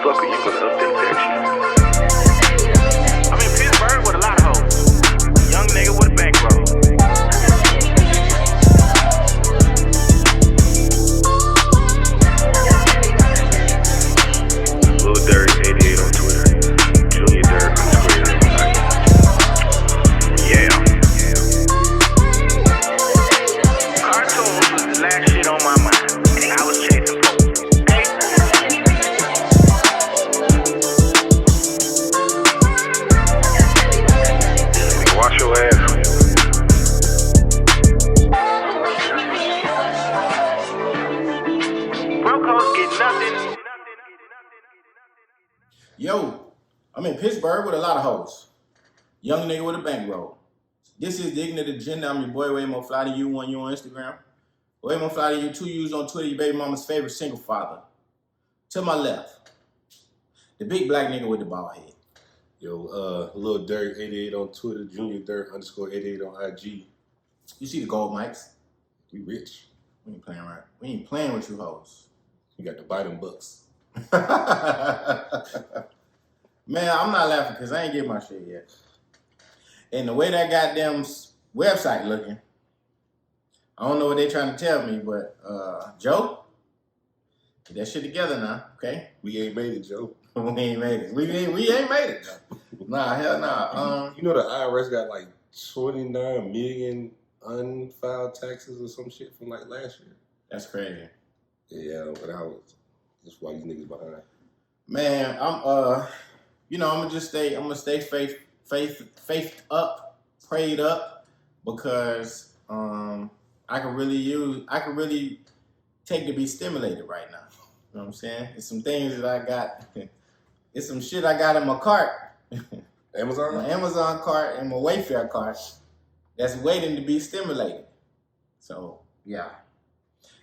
fuck are you gonna update that shit? I'm in Pittsburgh with a lot of hoes. Young nigga with a bankroll. Lil Dirt 88 on Twitter. Junior Dirt _88 on IG. Yeah. Cartoons was the last shit on my mind. I was chasing folks. Okay? Wash your ass. Brocos get nothing. Yo, I'm in Pittsburgh with a lot of hoes. Young nigga with a bankroll. This is the Ignant agenda. I'm your boy, way more fly than you, one you on Instagram. Way more fly than you, 2 U's on Twitter, your baby mama's favorite single father. To my left, the big black nigga with the bald head. Yo, Lil Dirt 88 on Twitter, Junior Dirt _88 on IG. You see the gold mics? We rich. We ain't playing right. We ain't playing with you hoes. We got the Biden bucks. Man, I'm not laughing because I ain't get my shit yet. And the way that goddamn website looking, I don't know what they trying to tell me, but Joe, get that shit together now, okay? We ain't made it, Joe. We ain't made it. We ain't made it. Nah, hell nah. You know the IRS got like 29 million unfiled taxes or some shit from like last year. That's crazy. Yeah, but that's why these niggas behind. Man, I'm gonna stay faith up, prayed up, because I could really take to be stimulated right now. You know what I'm saying? It's some things that I got. It's some shit I got in my cart. Amazon? My Amazon cart and my Wayfair cart that's waiting to be stimulated. So, yeah.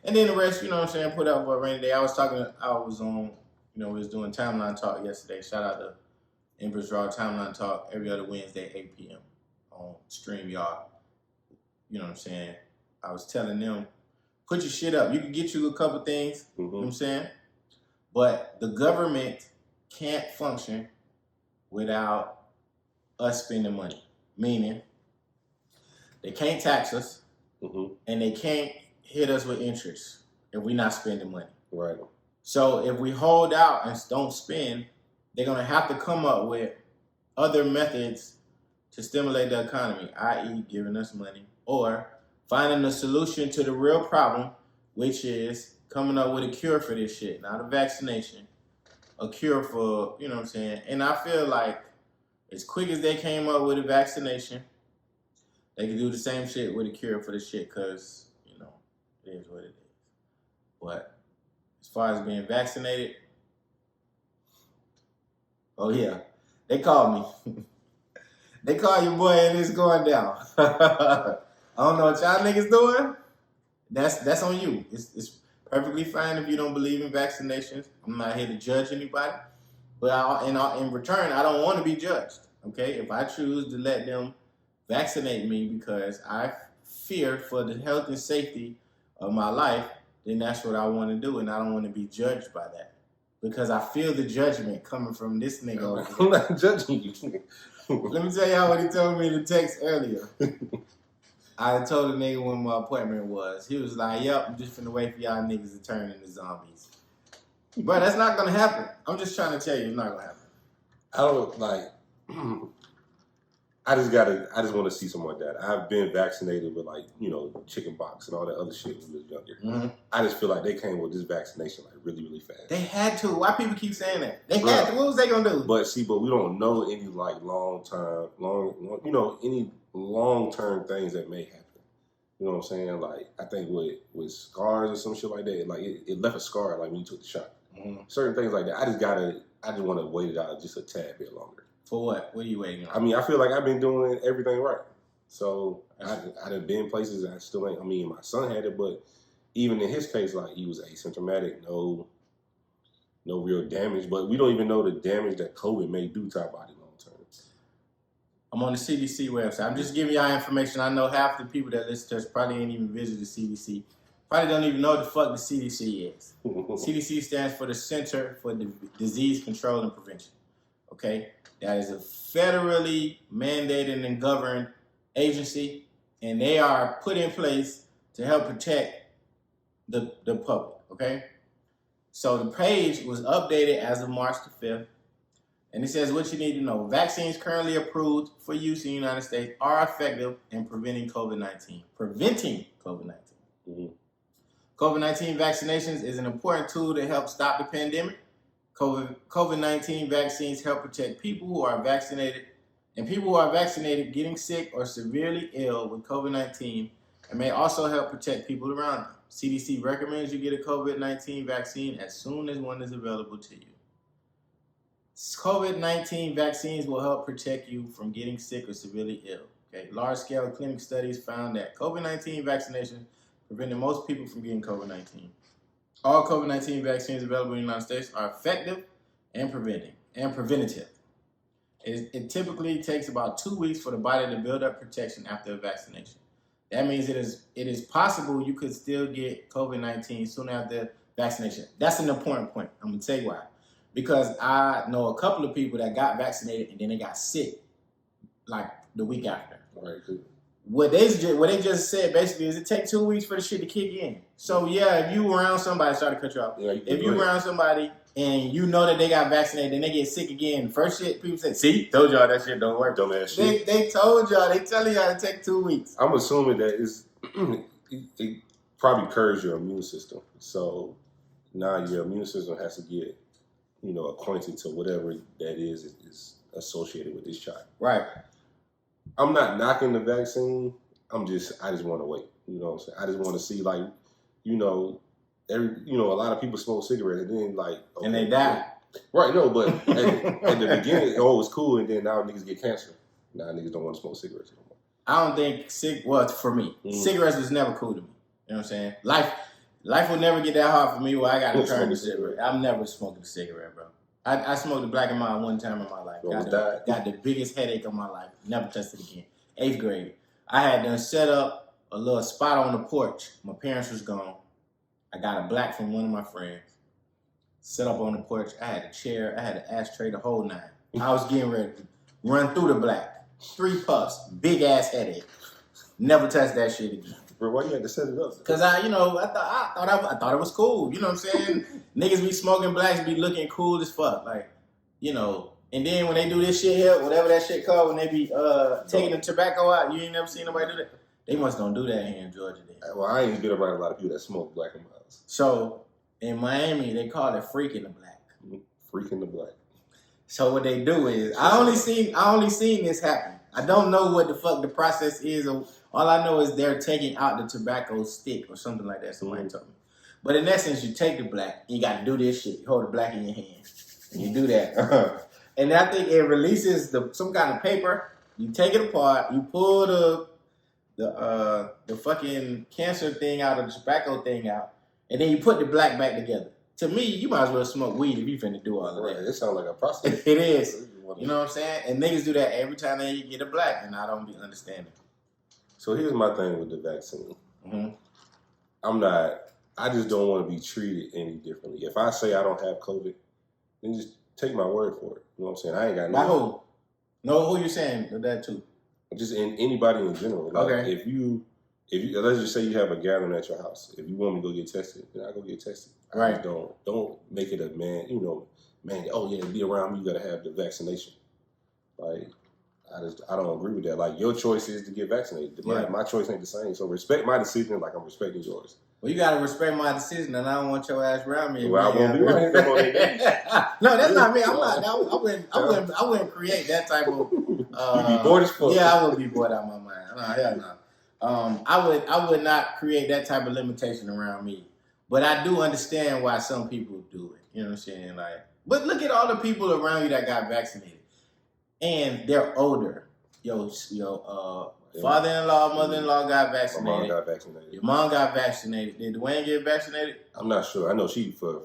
And then the rest, you know what I'm saying, put up for a rainy day. I was on, we was doing Timeline Talk yesterday. Shout out to Empress Raw Timeline Talk every other Wednesday, 8 p.m. on StreamYard. You know what I'm saying? I was telling them, put your shit up. You can get you a couple things, you know what I'm saying? But the government can't function without us spending money. Meaning, they can't tax us, and they can't hit us with interest if we're not spending money. Right. So if we hold out and don't spend, they're going to have to come up with other methods to stimulate the economy, i.e. giving us money, or finding a solution to the real problem, which is coming up with a cure for this shit, not a vaccination, a cure for, you know what I'm saying? And I feel like as quick as they came up with a vaccination, they can do the same shit with a cure for this shit, because, it is what it is. But as far as being vaccinated, oh yeah, they called me. They call your boy and it's going down. I don't know what y'all niggas doing. That's on you. It's perfectly fine if you don't believe in vaccinations. I'm not here to judge anybody. But in return, I don't want to be judged. Okay? If I choose to let them vaccinate me because I fear for the health and safety of my life, then that's what I want to do, and I don't want to be judged by that. Because I feel the judgment coming from this nigga over here. I'm not judging you. Let me tell y'all what he told me in the text earlier. I told the nigga when my appointment was. He was like, yep, I'm just finna wait for y'all niggas to turn into zombies. Bro, that's not gonna happen. I'm just trying to tell you it's not gonna happen. I don't I just want to see some more data. I've been vaccinated with chicken pox and all that other shit when I was younger. I just feel like they came with this vaccination really, really fast. They had to. Why people keep saying that? They had to. What was they gonna do? But we don't know any any long-term things that may happen. You know what I'm saying? Like, I think with scars or some shit like that, it left a scar when you took the shot. Certain things like that. I just want to wait it out just a tad bit longer. For what? What are you waiting on? I mean, I feel like I've been doing everything right. So I done been places and I still ain't. I mean, my son had it, but even in his case, he was asymptomatic, no real damage. But we don't even know the damage that COVID may do to our body long term. I'm on the CDC website. I'm just giving y'all information. I know half the people that listen to us probably ain't even visited the CDC probably don't even know what the fuck the CDC is. CDC stands for the Center for Disease Control and Prevention. Okay? That is a federally mandated and governed agency, and they are put in place to help protect the public. Okay? So the page was updated as of March the 5th. And it says what you need to know. Vaccines currently approved for use in the United States are effective in preventing COVID-19. Preventing COVID-19. Mm-hmm. COVID-19 vaccinations is an important tool to help stop the pandemic. COVID-19 vaccines help protect people who are vaccinated. And people who are vaccinated getting sick or severely ill with COVID-19 and may also help protect people around them. CDC recommends you get a COVID-19 vaccine as soon as one is available to you. COVID-19 vaccines will help protect you from getting sick or severely ill. Okay, large-scale clinic studies found that COVID-19 vaccinations prevented most people from getting COVID-19. All COVID-19 vaccines available in the United States are effective and preventative. It typically takes about 2 weeks for the body to build up protection after a vaccination. That means it is possible you could still get COVID-19 soon after vaccination. That's an important point. I'm gonna tell you why. Because I know a couple of people that got vaccinated and then they got sick, like the week after. Right. Good. What they just said basically is it takes 2 weeks for the shit to kick in. So yeah, if you around somebody, sorry to cut you off. Yeah, if you around somebody and you know that they got vaccinated and they get sick again, first shit people say, see, told y'all that shit don't work. Dumbass shit. They told y'all, they telling y'all to take 2 weeks. I'm assuming that it probably curbs your immune system. So now your immune system has to get acquainted to whatever that is associated with this child. Right. I'm not knocking the vaccine. I just want to wait. You know what I'm saying? I just want to see, like, a lot of people smoke cigarettes and then okay, and they die. Right, no, but at the beginning, it was cool, and then now niggas get cancer. Now niggas don't want to smoke cigarettes no more. I don't think for me, cigarettes was never cool to me. You know what I'm saying? Life will never get that hard for me where I got to turn to cigarette. I'm never smoking a cigarette, bro. I smoked a Black and Mild one time in my life. Got the biggest headache of my life. Never touched it again. 8th grade. I had done set up a little spot on the porch. My parents was gone. I got a black from one of my friends. Set up on the porch. I had a chair. I had an ashtray, the whole nine. I was getting ready to run through the black. 3 puffs. Big ass headache. Never touched that shit again. Bro, why you had to set it up? Cause I thought it was cool. You know what I'm saying? Niggas be smoking blacks, be looking cool as fuck, like, And then when they do this shit here, whatever that shit called, when they be taking the tobacco out, you ain't never seen nobody do that. They must don't do that here in Georgia. Then. Well, I ain't been around a lot of people that smoke Black and Milds. So in Miami, they call it freaking the black. Freaking the black. So what they do is, I only seen this happen. I don't know what the fuck the process is. All I know is they're taking out the tobacco stick or something like that. Somebody told me. But in essence, you take the black, and you got to do this shit. You hold the black in your hand, and you do that. And I think it releases some kind of paper. You take it apart. You pull the fucking cancer thing out, or the tobacco thing out, and then you put the black back together. To me, you might as well smoke weed if you finna do all of that. It sounds like a process. It is. You know what I'm saying? And niggas do that every time they get a black, and I don't be understanding. So here's my thing with the vaccine. Mm-hmm. I just don't want to be treated any differently. If I say I don't have COVID, then just take my word for it. You know what I'm saying? I ain't got no. No, who you saying that to? Just anybody in general. Like, okay. If you let's just say you have a gathering at your house. If you want me to go get tested, then I go get tested. Right. I don't make it a man. Oh yeah, be around me. You got to have the vaccination. Like. I don't agree with that. Like, your choice is to get vaccinated. My choice ain't the same. So respect my decision like I'm respecting yours. Well, you gotta respect my decision, and I don't want your ass around me. Well, I won't be around you. No, that's not me. I'm not. I wouldn't create that type of. You'd be bored as fuck. Yeah, I would be bored out of my mind. No, hell no. I would not create that type of limitation around me. But I do understand why some people do it. You know what I'm saying? Like, but look at all the people around you that got vaccinated. And they're older. Father-in-law, mother-in-law got vaccinated. My mom got vaccinated. Your mom got vaccinated. Did Dwayne get vaccinated? I'm not sure. I know she for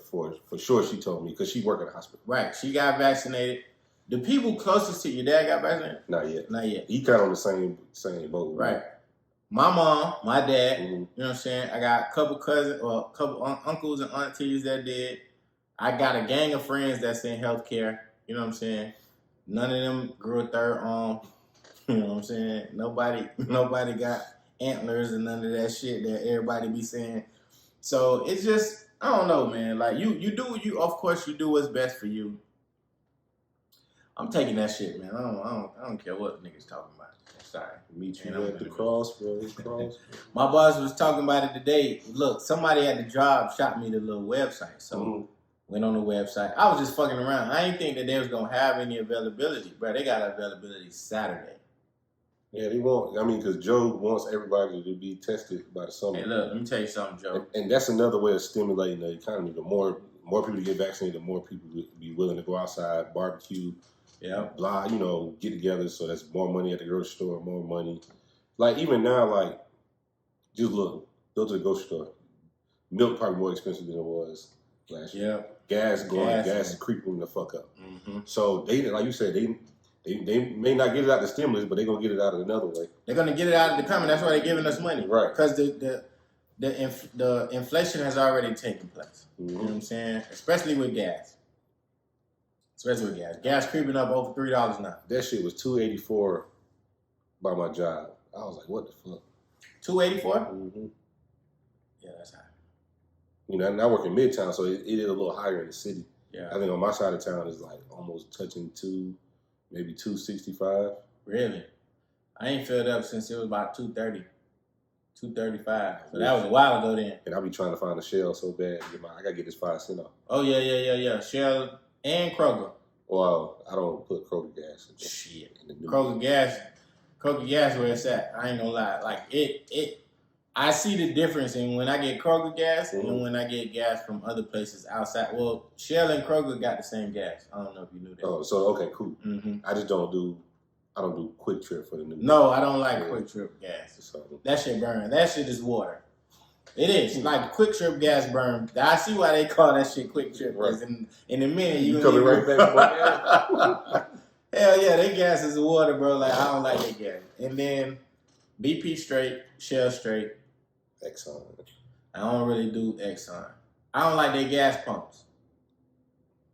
sure she told me because she worked at the hospital. Right. She got vaccinated. The people closest to your dad got vaccinated? Not yet. Not yet. He kind of on the same boat. Right. my mom, my dad. Mm-hmm. You know what I'm saying? I got a couple cousins or a couple uncles and aunties that did. I got a gang of friends that's in healthcare. You know what I'm saying? None of them grew a third arm. You know what I'm saying? Nobody got antlers and none of that shit that everybody be saying. So it's just, I don't know, man. Like you do of course you do what's best for you. I'm taking that shit, man. I don't care what niggas talking about. Sorry. Meet you Man, at the crossroads. My boss was talking about it today. Look, somebody at the job shot me the little website. So went on the website. I was just fucking around. I didn't think that they was gonna have any availability, bro. They got availability Saturday. Yeah, they want. I mean, because Joe wants everybody to be tested by the summer. Hey, look, let me tell you something, Joe. And that's another way of stimulating the economy. The more people get vaccinated, the more people will be willing to go outside, barbecue, blah, get together. So that's more money at the grocery store, more money. Like even now, like just look, go to the grocery store. Milk probably more expensive than it was last year. Gas is creeping the fuck up. Mm-hmm. So they, like you said, they may not get it out of the stimulus, but they're gonna get it out of another way. They're gonna get it out of the coming. That's why they're giving us money, right? Because the inflation has already taken place. Mm-hmm. You know what I'm saying? Especially with gas. Gas creeping up over $3 now. That shit was $2.84 by my job. I was like, what the fuck? $2.84? Mm-hmm. Yeah, that's high. And I work in Midtown, so it is a little higher in the city. Yeah. I think on my side of town is like almost touching maybe $2.65. Really? I ain't filled up since it was about $2.30, $2.35. So that was a while ago then. And I'll be trying to find a Shell so bad. I gotta get this 5 cents off. Oh yeah. Shell and Kroger. Well, I don't put Kroger gas in shit. Kroger gas where it's at. I ain't gonna lie. Like it. I see the difference in when I get Kroger gas and when I get gas from other places outside. Well, Shell and Kroger got the same gas. I don't know if you knew that. Oh, so okay, cool. Mm-hmm. I don't do Quick Trip for the new. No, I don't like Quick Trip gas. So, that shit burn. That shit is water. It is. Like Quick Trip gas burn. I see why they call that shit Quick Trip. Because in a minute you coming right back. Hell yeah, they gas is water, bro. Like I don't like that gas. And then BP straight, Shell straight. Exxon. I don't really do Exxon. I don't like their gas pumps.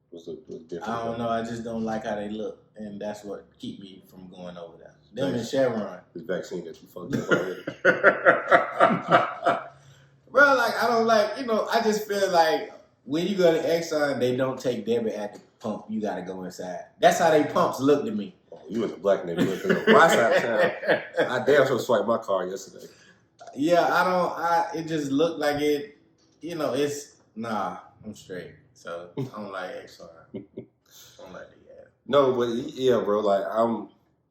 What's different? I don't know. I just don't like how they look, and that's what keep me from going over there. Them and Chevron. This vaccine that you fucked up already. Bro, like I don't like. I just feel like when you go to Exxon, they don't take debit at the pump. You got to go inside. That's how they pumps look to me. Oh, you in the black neighborhood? My side of town. I damn sure swiped my card yesterday. Yeah, it just looked like it, it's, I'm straight. So, I don't like Exxon. I don't like the gas. No, but yeah, bro, like, if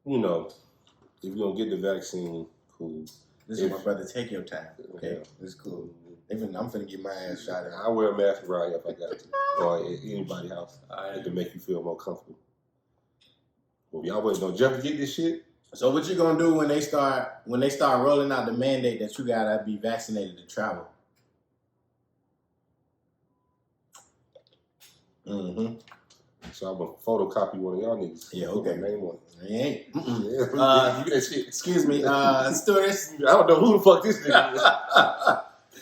you're going to get the vaccine, cool. Listen, my brother, take your time, okay? It's cool. I'm finna get my ass shot at. I'll wear a mask around here if I got to. Or at anybody's house. To make you feel more comfortable. Well, y'all waiting on Jeff to get this shit? So what you gonna do when they start rolling out the mandate that you gotta be vaccinated to travel? Mm-hmm. So I'm gonna photocopy one of y'all niggas. Yeah, okay. Name one. He ain't. Yeah, that shit. Excuse me, stewardess. I don't know who the fuck this nigga is.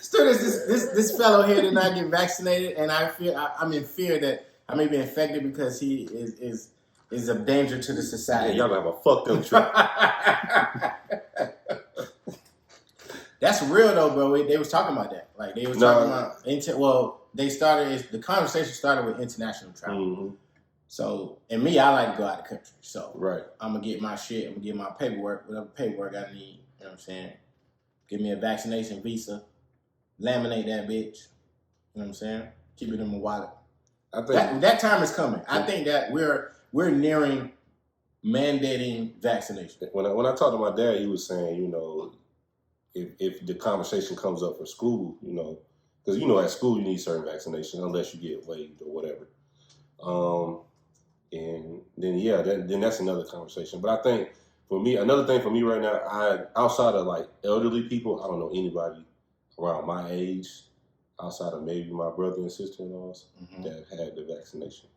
Stewardess, this fellow here did not get vaccinated, and I'm in fear that I may be infected because he is of danger to the society. Yeah, y'all gonna have a fucked up trip. That's real though, bro. They was talking about that. Like they was talking about. The conversation started with international travel. Mm-hmm. So, and me, I like to go out of the country. So, I'm gonna get my shit. I'm gonna get my paperwork, whatever paperwork I need. You know what I'm saying? Give me a vaccination visa, laminate that bitch. You know what I'm saying? Keep it in my wallet. I think that time is coming. I think that we're nearing mandating vaccination. When I talked to my dad, he was saying, if the conversation comes up for school, because at school you need certain vaccinations unless you get waived or whatever. And then that's another conversation. But I think for me, another thing for me right now, outside of like elderly people, I don't know anybody around my age, outside of maybe my brother and sister-in-laws that had the vaccination.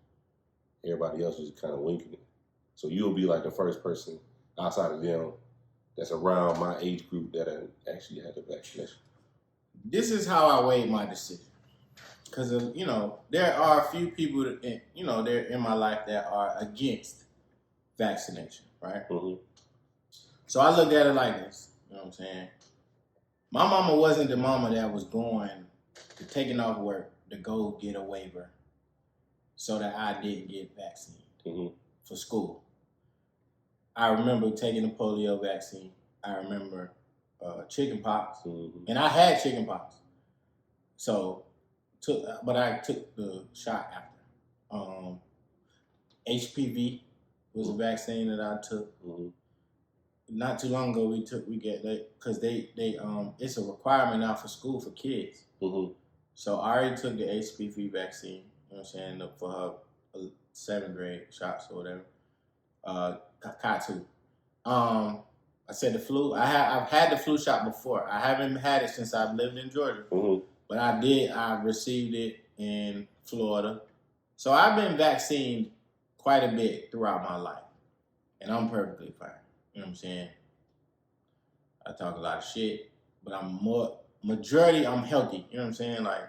Everybody else was kind of winking it. So you'll be like the first person outside of them that's around my age group that actually had the vaccination. This is how I weighed my decision. Because, you know, there are a few people, that, you know, they're in my life that are against vaccination, right? Mm-hmm. So I looked at it like this. You know what I'm saying? My mama wasn't the mama that was going to taking off work to go get a waiver so that I didn't get vaccinated for school. I remember taking the polio vaccine. I remember chicken pox. And I had chicken pox. So, but I took the shot after. HPV was a vaccine that I took. Not too long ago, we get that because they it's a requirement now for school for kids. So I already took the HPV vaccine. You know what I'm saying, for her 7th grade shots or whatever. Got two. I said the flu. I've had the flu shot before. I haven't had it since I've lived in Georgia, but I received it in Florida. So I've been vaccinated quite a bit throughout my life, and I'm perfectly fine. You know what I'm saying? I talk a lot of shit, but I'm healthy. You know what I'm saying? Like,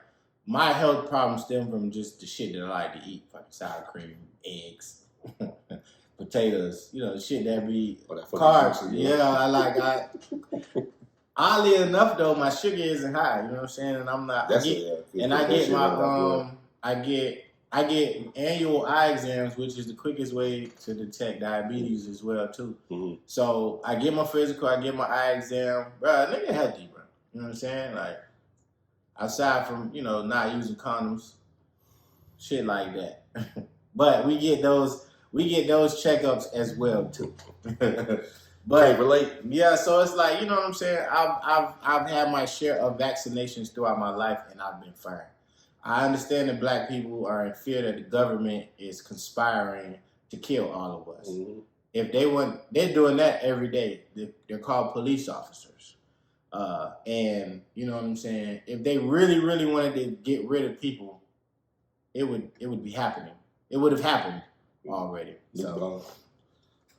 my health problems stem from just the shit that I like to eat. Fucking sour cream, eggs, potatoes, you know, the shit that be carbs. Yeah, oddly enough though, my sugar isn't high. You know what I'm saying? And I'm not. I get annual eye exams, which is the quickest way to detect diabetes as well too. So I get my physical, I get my eye exam, bro. Nigga healthy, bro. You know what I'm saying? Like, aside from, you know, not using condoms, shit like that. But we get those checkups as well too. But can't relate. Yeah, so it's like, you know what I'm saying? I've had my share of vaccinations throughout my life, and I've been fine. I understand that black people are in fear that the government is conspiring to kill all of us. If they're doing that every day. They're called police officers. And you know what I'm saying? If they really, really wanted to get rid of people, it would be happening. It would have happened already. So,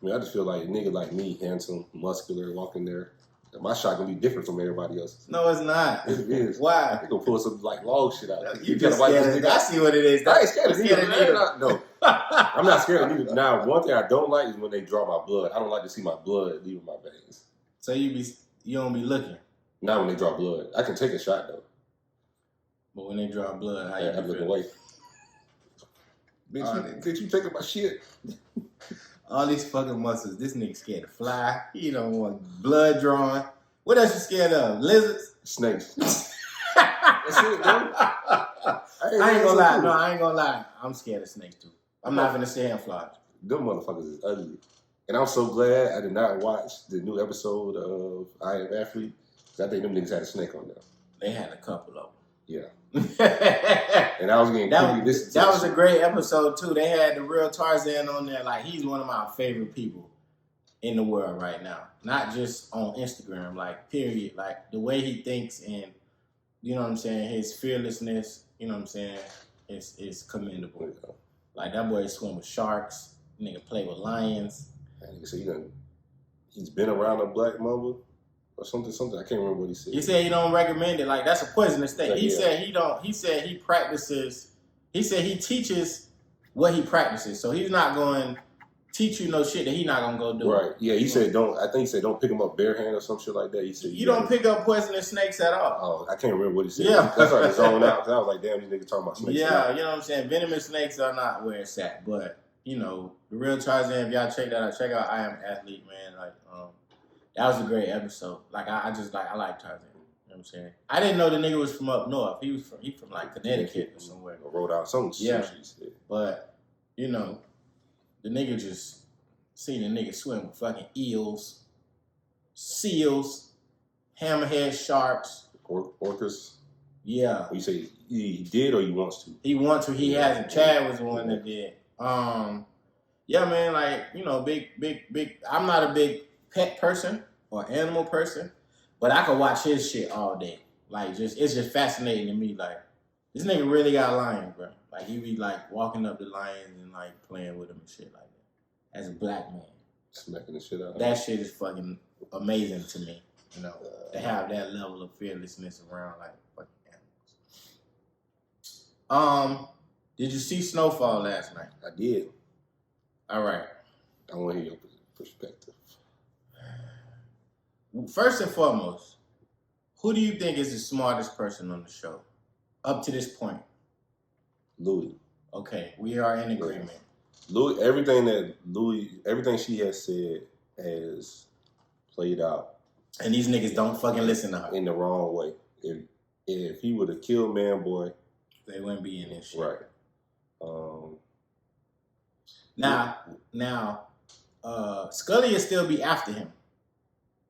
I mean, I just feel like a nigga like me, handsome, muscular, walking there, my shot gonna be different from everybody else's. No, it's not. It is. Why? They gonna pull some like log shit out. You just scared. I see what it is. I ain't scared of neither. No, I'm not scared of neither. Now, one thing I don't like is when they draw my blood. I don't like to see my blood leaving my veins. So you don't be looking. Not when they draw blood. I can take a shot though. But when they draw blood, how you look away? Bitch, you taking my shit? All these fucking muscles. This nigga scared to fly. He don't want blood drawing. What else you scared of? Lizards? Snakes. That's it, bro. I ain't gonna lie. No, I ain't gonna lie. I'm scared of snakes too. I'm not gonna say hand flies. Them motherfuckers is ugly. And I'm so glad I did not watch the new episode of I Am Athlete, because I think them niggas had a snake on there. They had a couple of them. Yeah. And I was getting that was a great episode too. They had the real Tarzan on there. Like, he's one of my favorite people in the world right now. Not just on Instagram, like, period. Like, the way he thinks and, you know what I'm saying, his fearlessness, you know what I'm saying, is commendable. Like, that boy swim with sharks. Nigga play with lions. And so he's been around a black mamba. Or something. I can't remember what he said. He said he don't recommend it. Like, that's a poisonous thing. He said he practices. He said he teaches what he practices. So he's not going to teach you no shit that he's not going to go do. Right. Yeah, he said don't. I think he said don't pick him up bare hand or some shit like that. He said you don't pick up poisonous snakes at all. Oh, I can't remember what he said. Yeah. That's why I zoned out, because I was like, damn, these niggas talking about snakes. Yeah, you know what I'm saying? Venomous snakes are not where it's at. But, you know, the real Tarzan, if y'all check that out, check out I Am Athlete, man. Like, that was a great episode. Like, I like Tarzan. You know what I'm saying? I didn't know the nigga was from up north. He from like Connecticut or somewhere. Or Rhode Island, some yeah. Shit. But, you know, the nigga just seen a nigga swim with fucking eels, seals, hammerhead sharks. Orcas? Yeah. You say he did or he wants to? He wants to. He hasn't. Chad was the one that did. Yeah, man, like, you know, big. I'm not a big pet person or animal person, but I could watch his shit all day. Like, it's just fascinating to me. Like, this nigga really got lions, bro. Like, he be like walking up the lions and like playing with them and shit like that. As a black man, smacking the shit out. That shit is fucking amazing to me. You know, to have that level of fearlessness around like fucking animals. Did you see Snowfall last night? I did. All right. I want to hear your perspective. First and foremost, who do you think is the smartest person on the show up to this point? Louis. Okay, we are in agreement. Louis, everything she has said has played out. And these niggas don't fucking listen to her. In the wrong way. If he would have killed Man Boy, they wouldn't be in this shit. Right. Now, Scully will still be after him.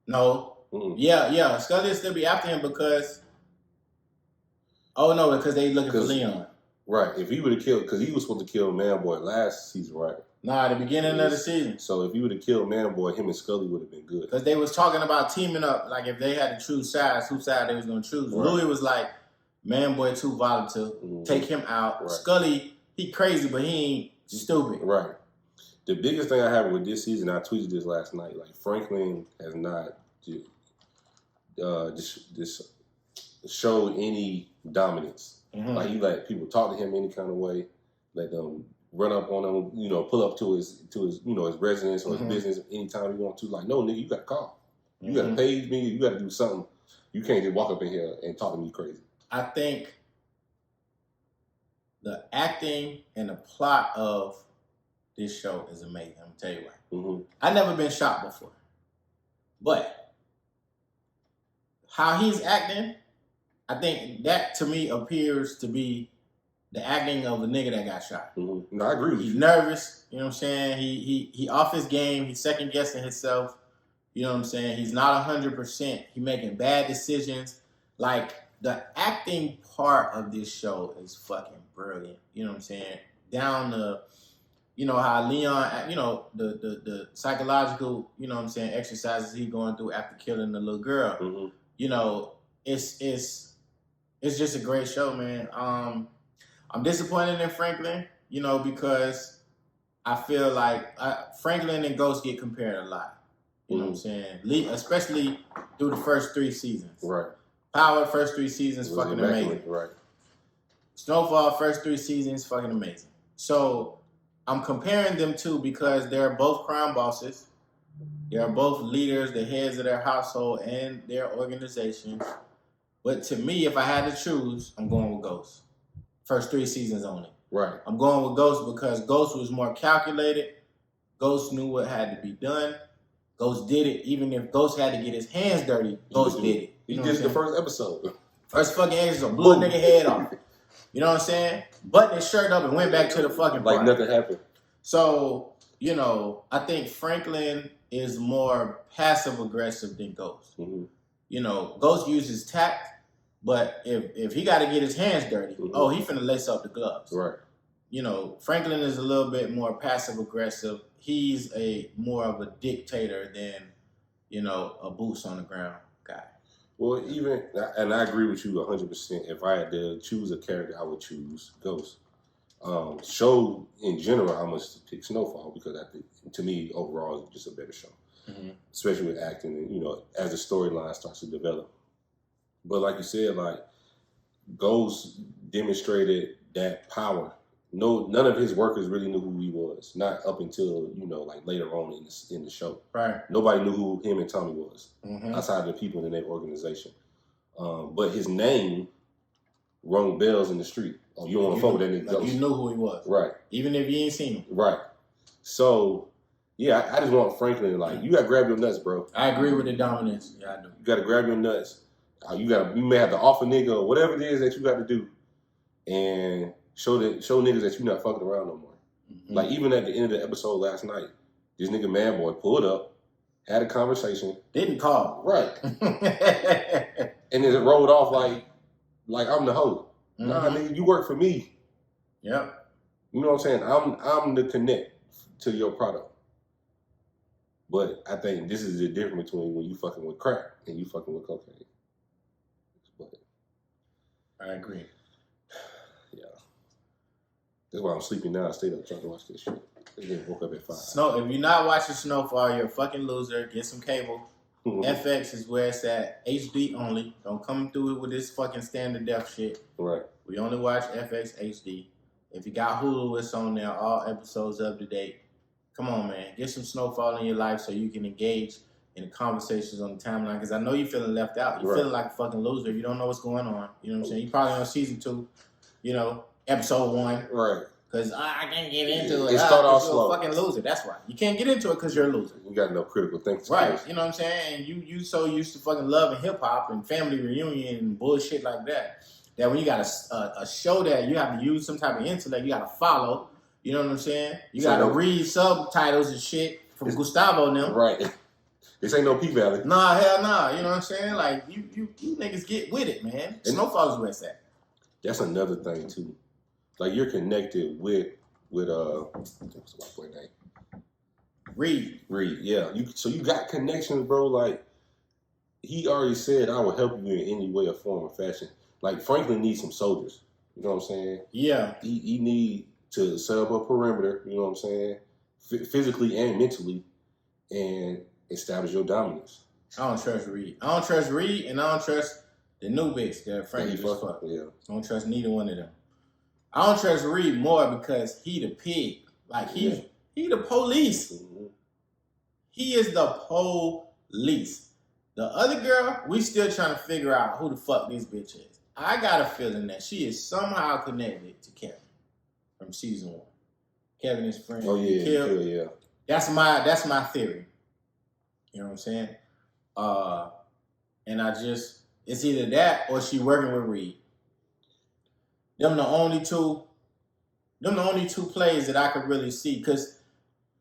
No. Mm-mm. Yeah. Scully will still be after him because they looking for Leon. Right. If he would have killed, because he was supposed to kill Man Boy last season, right? Nah, at the beginning of the season. So if he would have killed Man Boy, him and Scully would have been good. Because they was talking about teaming up. Like if they had to choose sides, whose side they was going to choose. Right. Louis was like, Man Boy too volatile. Mm-hmm. Take him out. Right. Scully, he crazy, but he ain't stupid. Right. The biggest thing I have with this season, I tweeted this last night. Like Franklin has not just showed any dominance. Mm-hmm. Like he let people talk to him any kind of way, let them run up on him, pull up to his his residence or his business anytime he want to. Like, no, nigga, you got to call. You got to page me. You got to do something. You can't just walk up in here and talk to me crazy. I think the acting and the plot of this show is amazing. I'm gonna tell you why. Mm-hmm. I've never been shot before, but how he's acting, I think that to me appears to be the acting of a nigga that got shot. Mm-hmm. No, I agree with you. He's nervous, you know what I'm saying? He off his game, he's second guessing himself, you know what I'm saying? He's not 100%. He making bad decisions. Like the acting part of this show is fucking brilliant. You know what I'm saying? Down to, how Leon, the psychological, exercises he going through after killing the little girl. Mm-hmm. It's just a great show, man. I'm disappointed in Franklin, because I feel like Franklin and Ghost get compared a lot. You know what I'm saying? Especially through the first 3 seasons. Right. Power, first 3 seasons, fucking amazing. Right. Snowfall, first 3 seasons, fucking amazing. So I'm comparing them two because they're both crime bosses. They are both leaders, the heads of their household and their organizations. But to me, if I had to choose, I'm going with Ghost. First 3 seasons only. Right. I'm going with Ghost because Ghost was more calculated. Ghost knew what had to be done. Ghost did it. Even if Ghost had to get his hands dirty, Ghost did it. He did the first episode. First fucking episode. Blew a nigga head off. You know what I'm saying? Buttoned his shirt up and went back to the fucking party. Like nothing happened. So, I think Franklin is more passive-aggressive than Ghost. Mm-hmm. Ghost uses tact, but if he got to get his hands dirty, mm-hmm. He finna lace up the gloves. Right. Franklin is a little bit more passive-aggressive. He's more of a dictator than, a boots on the ground guy. Well, and I agree with you 100%. If I had to choose a character, I would choose Ghost. Show in general, I must pick Snowfall because I think, to me, overall, it's just a better show. Mm-hmm. Especially with acting and, as the storyline starts to develop. But like you said, Ghost demonstrated that power. None of his workers really knew who he was. Not up until, later on in the show. Right. Nobody knew who him and Tommy was. Mm-hmm. Outside of the people in their organization. But his name rung bells in the street. Oh, you don't want to fuck with that nigga Ghost. You knew who he was. Right. Even if you ain't seen him. Right. So, yeah, I just want Franklin, you got to grab your nuts, bro. I agree with the dominance. Yeah, I do. You got to grab your nuts. You may have to offer nigga or whatever it is that you got to do. And show niggas that you're not fucking around no more. Mm-hmm. Like, even at the end of the episode last night, this nigga Man Boy pulled up, had a conversation. Didn't call. Right. And then it rolled off like I'm the hoe. Mm-hmm. Nah, nigga, you work for me. Yep. You know what I'm saying? I'm the connect to your product. But I think this is the difference between when you fucking with crack and you fucking with cocaine. But I agree. Yeah. That's why I'm sleeping now. I stayed up trying to watch this shit. And then woke up at 5. If you're not watching Snowfall, you're a fucking loser. Get some cable. FX is where it's at. HD only. Don't come through it with this fucking standard def shit. Right. We only watch FX HD. If you got Hulu, it's on there. All episodes up to date. Come on, man. Get some snowfall in your life so you can engage in the conversations on the timeline. Because I know you're feeling left out. You're feeling like a fucking loser. You don't know what's going on. You know what I'm saying? You probably on season 2, episode 1. Right. Because I can't get into it. It start off you're slow. a fucking loser. That's why. You can't get into it because you're a loser. You got no critical thinking skills. Right. You know what I'm saying? And you so used to fucking love and hip-hop and family reunion and bullshit like that when you got a show that you have to use some type of intellect, you got to follow. You know what I'm saying? You got to read subtitles and shit from Gustavo and them. Right. This ain't no P-Valley. Nah, hell nah. You know what I'm saying? Like, you niggas get with it, man. Snowfall's where it's at. That's another thing, too. Like, you're connected with what's the white boy name? Reed, yeah. So you got connections, bro. Like, he already said, I will help you in any way or form or fashion. Like, Franklin needs some soldiers. You know what I'm saying? Yeah. He need to set up a perimeter, you know what I'm saying? Physically and mentally, and establish your dominance. I don't trust Reed. I don't trust Reed, and I don't trust the new bitch that Franklin just fucked. Yeah. I don't trust neither one of them. I don't trust Reed more because he the pig. Like, he the police. Mm-hmm. He is the police. The other girl, we still trying to figure out who the fuck this bitch is. I got a feeling that she is somehow connected to Kevin from season 1. Kevin is friend. Oh yeah, yeah. That's my theory. You know what I'm saying? And it's either that or she working with Reed. Them the only two plays that I could really see. Because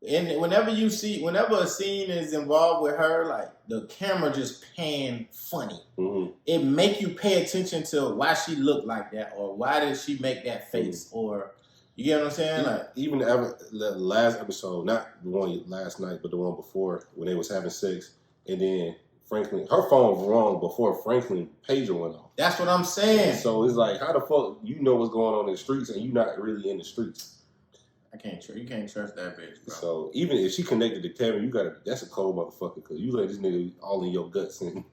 whenever a scene is involved with her, like, the camera just pan funny. Mm-hmm. It make you pay attention to why she looked like that, or why did she make that face, or you get what I'm saying? Like, even the last episode, not the one last night, but the one before when they was having sex, and then Franklin, her phone was wrong before Franklin pager went off. That's what I'm saying. So it's like, how the fuck you know what's going on in the streets and you not really in the streets? You can't trust that bitch, bro. So even if she connected to Kevin, that's a cold motherfucker, because you let this nigga all in your guts and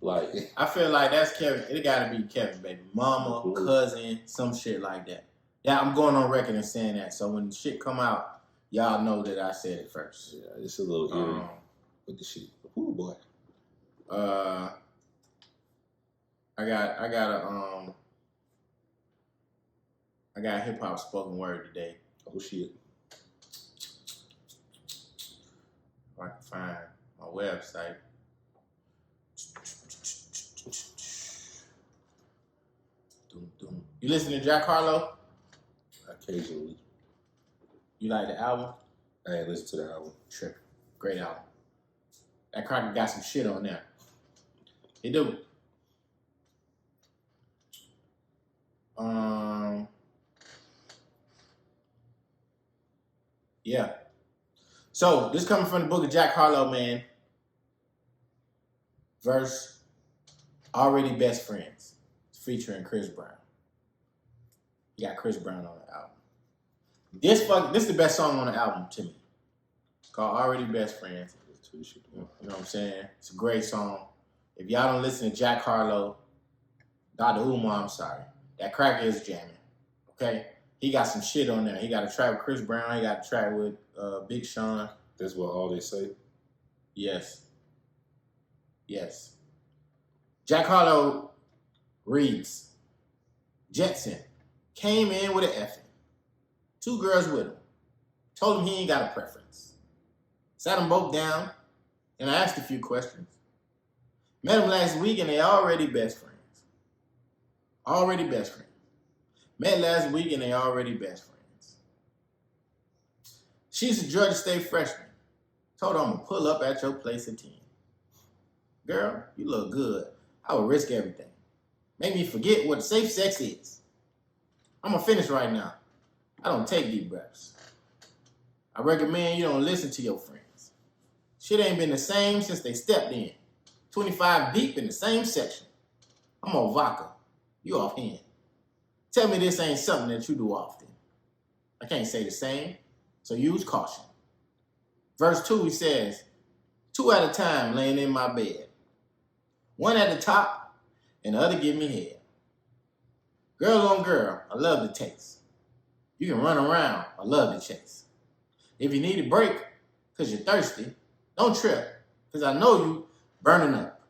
like. I feel like that's Kevin. It gotta be Kevin, baby, mama, cousin, some shit like that. Yeah, I'm going on record and saying that. So when shit come out, y'all know that I said it first. Yeah, it's a little eerie with the shit. Ooh, boy. I got hip hop spoken word today. Oh shit. If I can find my website. You listen to Jack Harlow? Occasionally. You like the album? I ain't listen to the album. Tripping. Great album. That cracker got some shit on there. He do. Yeah. So, this coming from the book of Jack Harlow, man. Verse Already Best Friends. It's featuring Chris Brown. You got Chris Brown on the album. This is the best song on the album to me. It's called Already Best Friends. You know what I'm saying? It's a great song. If y'all don't listen to Jack Harlow, Dr. Umar, I'm sorry. That cracker is jamming. Okay? He got some shit on there. He got a track with Chris Brown. He got a track with Big Sean. That's what all they say? Yes. Jack Harlow reads, Jetson came in with an effing. 2 girls with him. Told him he ain't got a preference. Sat them both down, and I asked a few questions. Met them last week, and they already best friends. Met last week, and they already best friends. She's a Georgia State freshman. Told her I'm going to pull up at your place at 10. Girl, you look good. I would risk everything. Make me forget what safe sex is. I'm going to finish right now. I don't take deep breaths. I recommend you don't listen to your friends. Shit ain't been the same since they stepped in. 25 deep in the same section. I'm on vodka. You off hand. Tell me this ain't something that you do often. I can't say the same, so use caution. Verse 2, he says, 2 at a time laying in my bed. One at the top, and the other give me head. Girl on girl, I love the taste. You can run around, I love the chase. If you need a break, because you're thirsty, don't trip, because I know you burning up.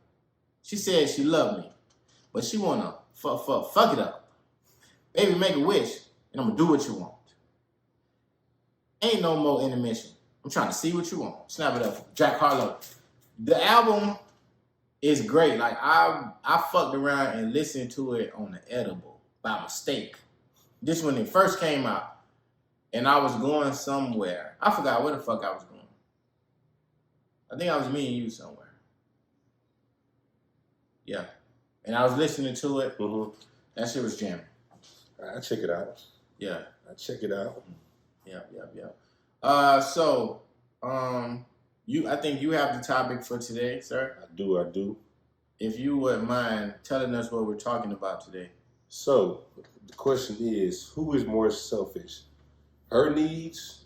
She said she loved me, but she want to fuck it up. Baby, make a wish, and I'm going to do what you want. Ain't no more intermission. I'm trying to see what you want. Snap it up. Jack Harlow. The album is great. Like, I fucked around and listened to it on the edible by mistake. This when it first came out, and I was going somewhere. I forgot where the fuck I was going. I think I was me and you somewhere. Yeah. And I was listening to it. Mm-hmm. That shit was jamming. I check it out. Yeah. I check it out. Yeah. I think you have the topic for today, sir. I do. If you wouldn't mind telling us what we're talking about today. So, the question is, who is more selfish? Her needs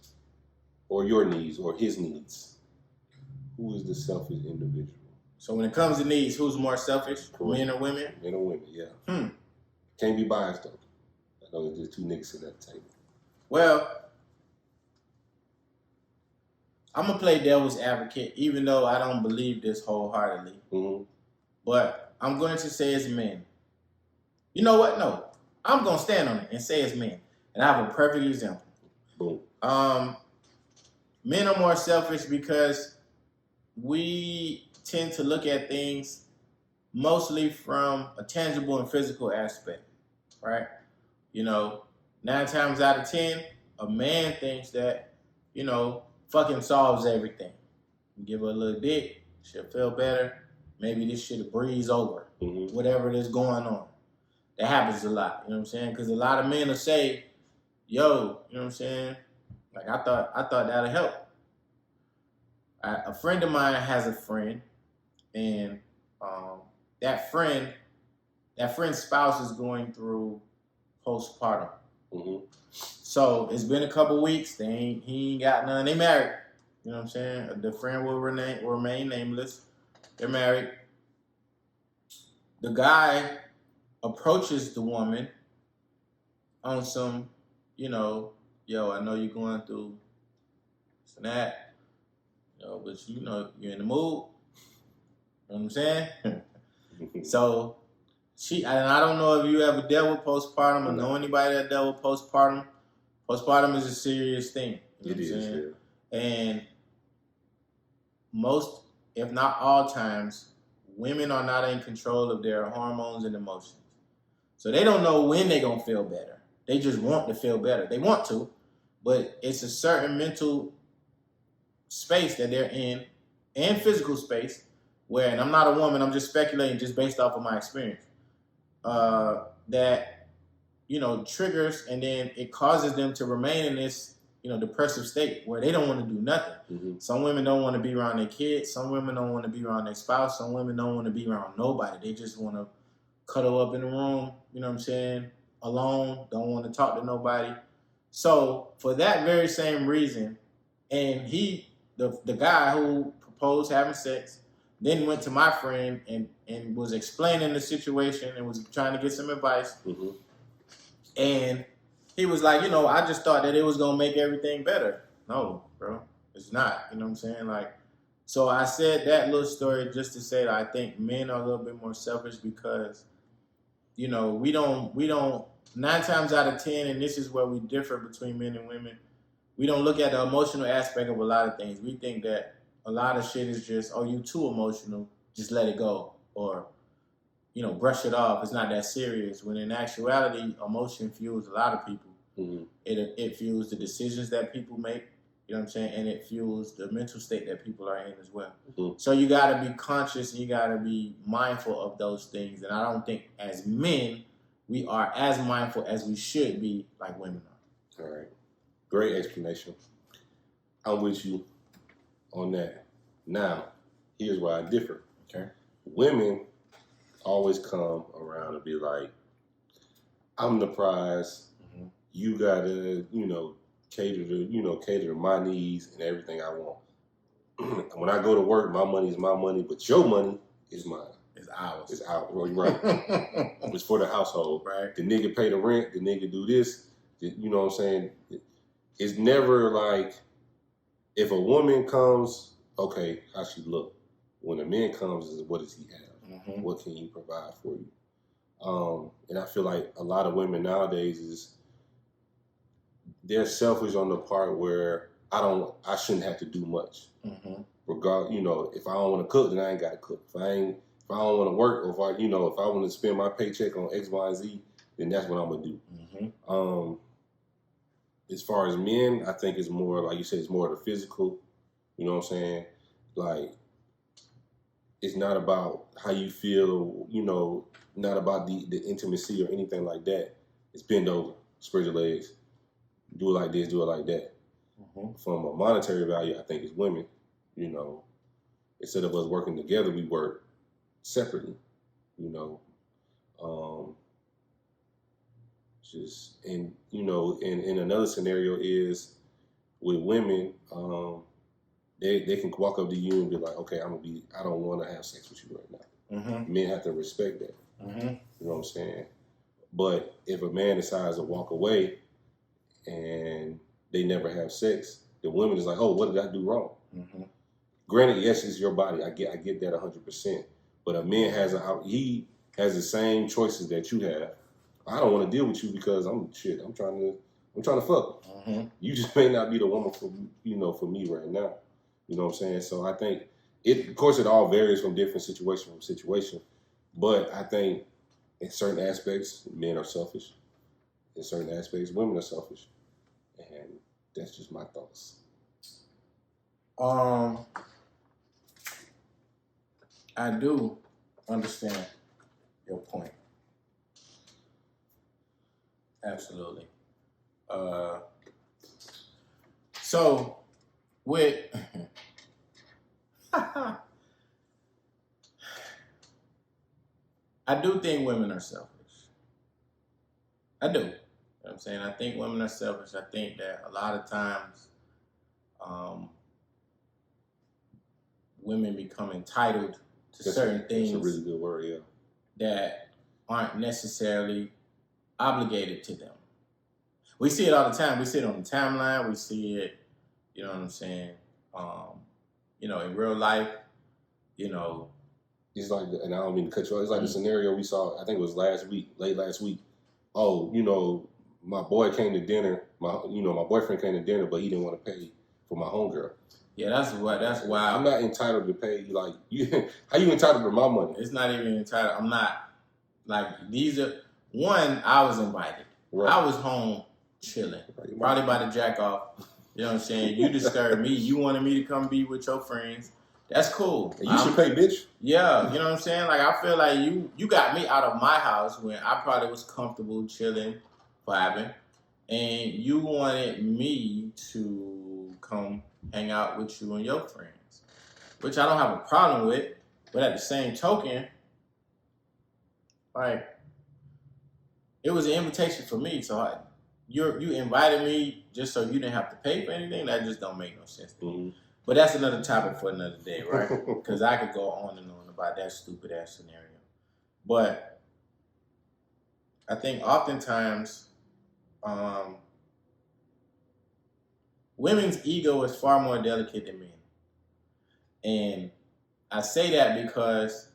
or your needs or his needs? Who is the selfish individual? So when it comes to needs, who's more selfish? Correct. Men or women? Men or women, yeah. Can't be biased, though. I know there's 2 niggas sitting at the table. Well, I'm going to play devil's advocate, even though I don't believe this wholeheartedly. Mm-hmm. But I'm going to say it's men. You know what? No. I'm going to stand on it and say it's men. And I have a perfect example. Boom. Men are more selfish because we tend to look at things mostly from a tangible and physical aspect, right? 9 times out of 10, a man thinks that, fucking solves everything. You give her a little dick, she'll feel better. Maybe this shit'll breeze over. Mm-hmm. Whatever is going on. That happens a lot, you know what I'm saying? Because a lot of men will say, yo, you know what I'm saying? Like, I thought that'll help. A friend of mine has a friend, and that friend's spouse is going through postpartum. Mm-hmm. So it's been a couple weeks. He ain't got none. They married. You know what I'm saying? The friend will remain nameless. They're married. The guy approaches the woman on some, yo, I know you're going through this and that, but you're in the mood. You know what I'm saying? So I don't know if you ever dealt with postpartum or know anybody that dealt with postpartum. Postpartum is a serious thing. You know It is, yeah. And most, if not all times, women are not in control of their hormones and emotions. So they don't know when they're going to feel better. They just want to feel better. They want to, but it's a certain mental space that they're in and physical space where, and I'm not a woman, I'm just speculating just based off of my experience, that, triggers, and then it causes them to remain in this, depressive state where they don't want to do nothing. Mm-hmm. Some women don't want to be around their kids. Some women don't want to be around their spouse. Some women don't want to be around nobody. They just want to cuddle up in the room, you know what I'm saying, alone, don't want to talk to nobody. So for that very same reason, and the guy who proposed having sex, then went to my friend and was explaining the situation and was trying to get some advice. Mm-hmm. And he was like, I just thought that it was going to make everything better. No, bro, it's not. You know what I'm saying? Like, so I said that little story just to say that I think men are a little bit more selfish because, we don't 9 times out of 10, and this is where we differ between men and women, we don't look at the emotional aspect of a lot of things. We think that a lot of shit is just, oh, you too emotional, just let it go. Or, brush it off. It's not that serious. When in actuality, emotion fuels a lot of people. Mm-hmm. It fuels the decisions that people make, you know what I'm saying? And it fuels the mental state that people are in as well. Mm-hmm. So you got to be conscious and you got to be mindful of those things. And I don't think as men, we are as mindful as we should be like women are. All right. Great explanation. I'm with you on that. Now, here's why I differ. Okay. Women always come around and be like, I'm the prize. Mm-hmm. You gotta, cater to my needs and everything I want. when I go to work, my money is my money, but your money is mine. It's ours. It's out. Right. It's for the household. Right. The nigga pay the rent. The nigga do this. You know what I'm saying? It's never like if a woman comes, okay, how she look. When a man comes, is what does he have? Mm-hmm. What can he provide for you? And I feel like a lot of women nowadays is they're selfish on the part where I shouldn't have to do much. Mm-hmm. Regard, if I don't want to cook, then I ain't got to cook. If I don't want to work, or if I want to spend my paycheck on X, Y, and Z, then that's what I'm gonna do. Mm-hmm. As far as men, I think it's more like you said, it's more of the physical. You know what I'm saying? Like, it's not about how you feel. Not about the intimacy or anything like that. It's bend over, spread your legs, do it like this, do it like that. Mm-hmm. From a monetary value, I think it's women. Instead of us working together, we work separately. And another scenario is with women, they can walk up to you and be like, okay, I don't want to have sex with you right now. Mm-hmm. Men have to respect that. Mm-hmm. You know what I'm saying? But if a man decides to walk away and they never have sex, the woman is like, oh, what did I do wrong? Mm-hmm. Granted, yes, it's your body. I get that 100%. But a man he has the same choices that you have. I don't want to deal with you because I'm trying to fuck. Mm-hmm. You just may not be the woman for me right now. You know what I'm saying? So I think of course it all varies from different situation from situation. But I think in certain aspects, men are selfish. In certain aspects, women are selfish. And that's just my thoughts. I do understand your point. Absolutely. So with I do think women are selfish. I do. You know what I'm saying? I think women are selfish. I think that a lot of times women become entitled to certain things. That's a really good word, yeah. That aren't necessarily obligated to them. We see it all the time. We see it on the timeline. We see it, you know what I'm saying? In real life, It's like, and I don't mean to cut you off, it's like the scenario we saw, I think it was late last week. Oh, my boy came to dinner, my boyfriend came to dinner, but he didn't want to pay for my homegirl. Yeah, that's why I'm not entitled to pay. Like, how you entitled to my money? It's not even entitled. I'm not. Like, I was invited. Right. I was home chilling, probably about to jack off. You know what I'm saying? You disturbed me. You wanted me to come be with your friends. That's cool. And you should pay, bitch. Yeah, you know what I'm saying? Like, I feel like you got me out of my house when I probably was comfortable chilling, vibing, and you wanted me to come hang out with you and your friends, which I don't have a problem with. But at the same token, like, it was an invitation for me. So you invited me just so you didn't have to pay for anything. That just don't make no sense to me. Mm-hmm. But that's another topic for another day, right? Because I could go on and on about that stupid ass scenario. But I think oftentimes women's ego is far more delicate than men. And I say that because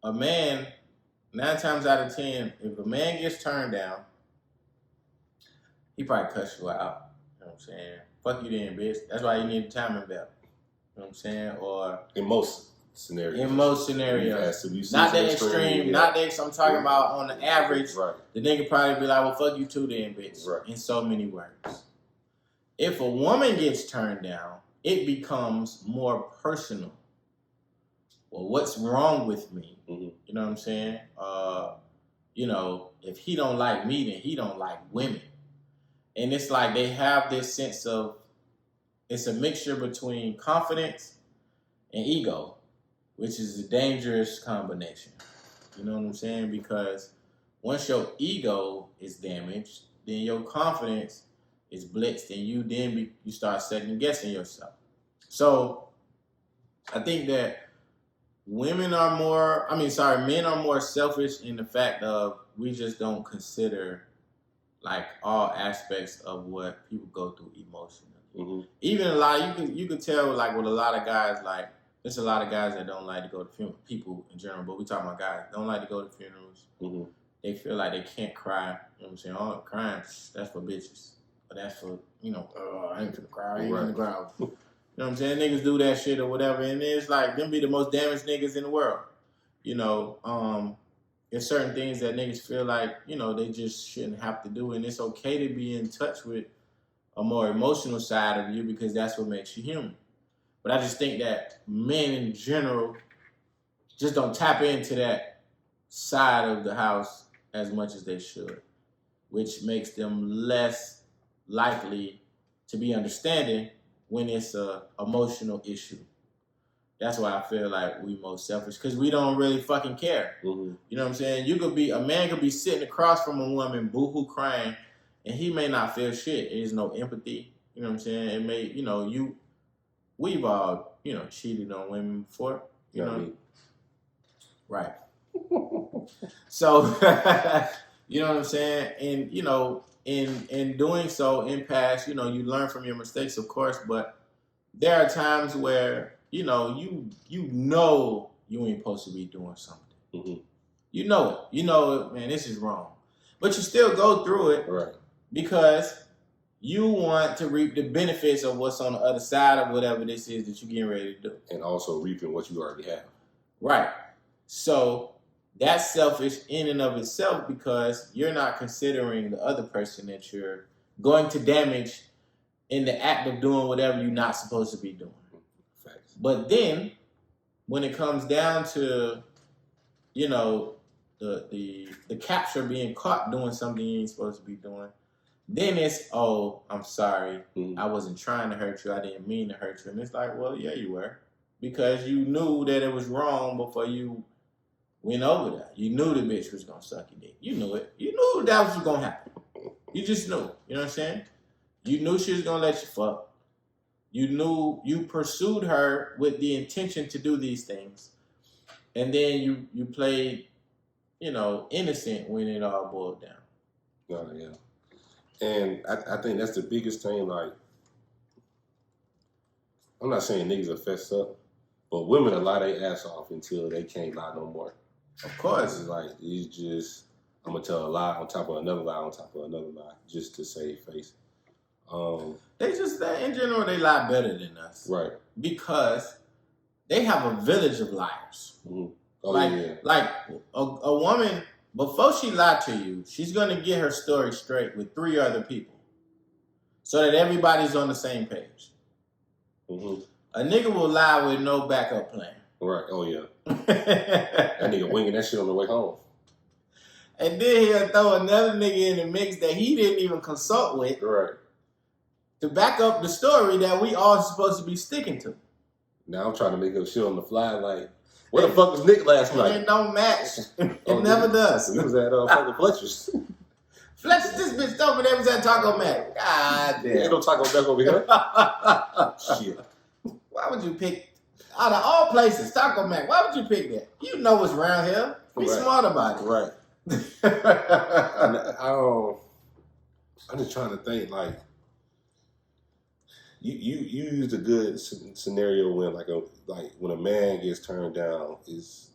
a man, 9 times out of 10, if a man gets turned down, he probably cuts you out. You know what I'm saying? Fuck you then, bitch. That's why you need a timing belt. You know what I'm saying? Or in most scenarios. Not that extreme. Yeah. Not that I'm talking about on the average. Right. The nigga probably be like, well, fuck you too then, bitch. Right. In so many words. If a woman gets turned down, it becomes more personal. Well, what's wrong with me? Mm-hmm. You know what I'm saying? If he don't like me, then he don't like women. And it's like they have this sense of, it's a mixture between confidence and ego, which is a dangerous combination. You know what I'm saying? Because once your ego is damaged, then your confidence is blitzed, and you start second guessing yourself. So I think that men are more selfish in the fact of we just don't consider like all aspects of what people go through emotionally. Mm-hmm. Even a lot, you could tell like with a lot of guys, like there's a lot of guys that don't like to go to funerals. People in general, but we talking about guys don't like to go to funerals. Mm-hmm. They feel like they can't cry. You know what I'm saying? Oh, crying, that's for bitches. But that's for, I ain't gonna cry. I ain't gonna cry. You know what I'm saying? Niggas do that shit or whatever. And it's like, them be the most damaged niggas in the world. There's certain things that niggas feel like, they just shouldn't have to do. And it's okay to be in touch with a more emotional side of you because that's what makes you human. But I just think that men in general just don't tap into that side of the house as much as they should, which makes them less likely to be understanding when it's a emotional issue. That's why I feel like we most selfish, because we don't really fucking care. Mm-hmm. You know what I'm saying? A man could be sitting across from a woman, boohoo crying, and he may not feel shit. There's no empathy. You know what I'm saying? It may, we've all, cheated on women before. You know? Right. So, you know what I'm saying? And, in doing so in past, you learn from your mistakes, of course, but there are times where, you ain't supposed to be doing something. Mm-hmm. You know it. You know, man, this is wrong. But you still go through it, right? Because you want to reap the benefits of what's on the other side of whatever this is that you're getting ready to do. And also reaping what you already have. Right. So that's selfish in and of itself because you're not considering the other person that you're going to damage in the act of doing whatever you're not supposed to be doing. Facts. But then when it comes down to, the capture being caught doing something you ain't supposed to be doing, then it's, oh, I'm sorry. Mm-hmm. I wasn't trying to hurt you. I didn't mean to hurt you. And it's like, well, yeah, you were. Because you knew that it was wrong before you went over there. You knew the bitch was going to suck your dick. You knew it. You knew that was going to happen. You just knew. You know what I'm saying? You knew she was going to let you fuck. You knew you pursued her with the intention to do these things. And then you played, innocent when it all boiled down. Oh, yeah. And I think that's the biggest thing, like, I'm not saying niggas are fessed up, but women lie their ass off until they can't lie no more. Of course. It's like, it's just, I'm going to tell a lie on top of another lie on top of another lie just to save face. In general, they lie better than us. Right. Because they have a village of liars. Mm-hmm. Oh, Like a woman, before she lied to you, she's going to get her story straight with 3 other people so that everybody's on the same page. Mm-hmm. A nigga will lie with no backup plan. Right. Oh, yeah. That nigga winging that shit on the way home. And then he'll throw another nigga in the mix that he didn't even consult with. Right. To back up the story that we all supposed to be sticking to. Now I'm trying to make up shit on the fly, like, where the fuck was Nick last night? It don't match. It never does. It was at fucking Fletcher's. Fletcher's, this bitch over there was at Taco Mac. God damn. Ain't no Taco Mac over here. Shit. Why would you pick, out of all places, Taco Mac, why would you pick that? You know what's around here. Be smart about it. Right. I'm just trying to think, like, you used a good scenario when when a man gets turned down is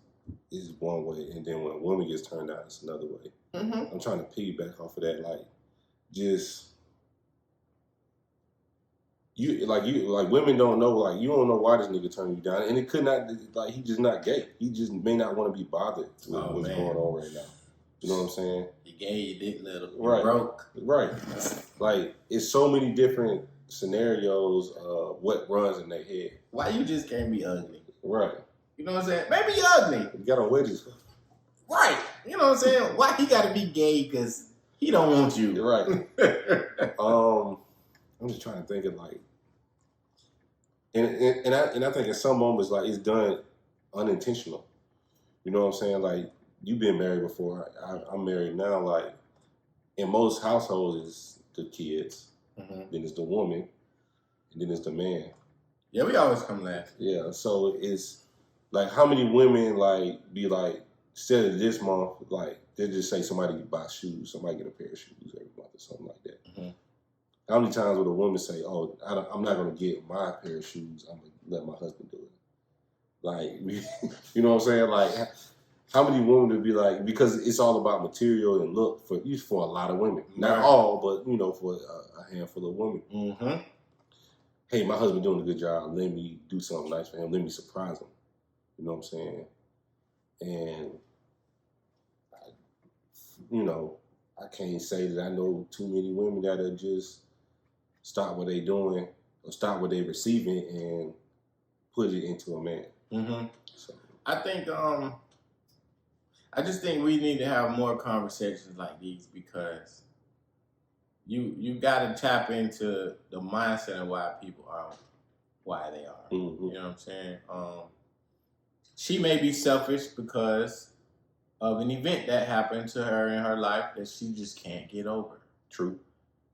one way, and then when a woman gets turned down it's another way. Mm-hmm. I'm trying to piggyback off of that, like, just women don't know, like, you don't know why this nigga turned you down, and it could not, like, he just not gay. He just may not want to be bothered with what's going on right now. You know what I'm saying? You gay, you dick little, you right. broke. Right. Like, it's so many different scenarios of what runs in their head. Why you just can't be ugly? Right. You know what I'm saying? Maybe you ugly. You got on wedges. Right. You know what I'm saying? Why he gotta be gay? Because he don't want you. You're right. I'm just trying to think of, like, and I think in some moments, like, it's done unintentional. You know what I'm saying? Like, you've been married before. I'm married now. Like, in most households, it's the kids, mm-hmm. then it's the woman, and then it's the man. Yeah, we always come last. Yeah, so it's like how many women like be like instead of this month, like they just say somebody buy shoes, somebody get a pair of shoes every month or something like that. Mm-hmm. How many times would a woman say, "Oh, I'm not gonna get my pair of shoes. I'm gonna let my husband do it"? Like, you know what I'm saying? Like, how many women would be like, because it's all about material and look for a lot of women, not all, but for a handful of women. Mm-hmm. Hey, my husband doing a good job. Let me do something nice for him. Let me surprise him. You know what I'm saying? And I can't say that I know too many women that'll just stop what they doing or stop what they receiving and put it into a man. Mm-hmm. So I think I just think we need to have more conversations like these because you got to tap into the mindset of why people are why they are. Mm-hmm. You know what I'm saying? She may be selfish because of an event that happened to her in her life that she just can't get over. True.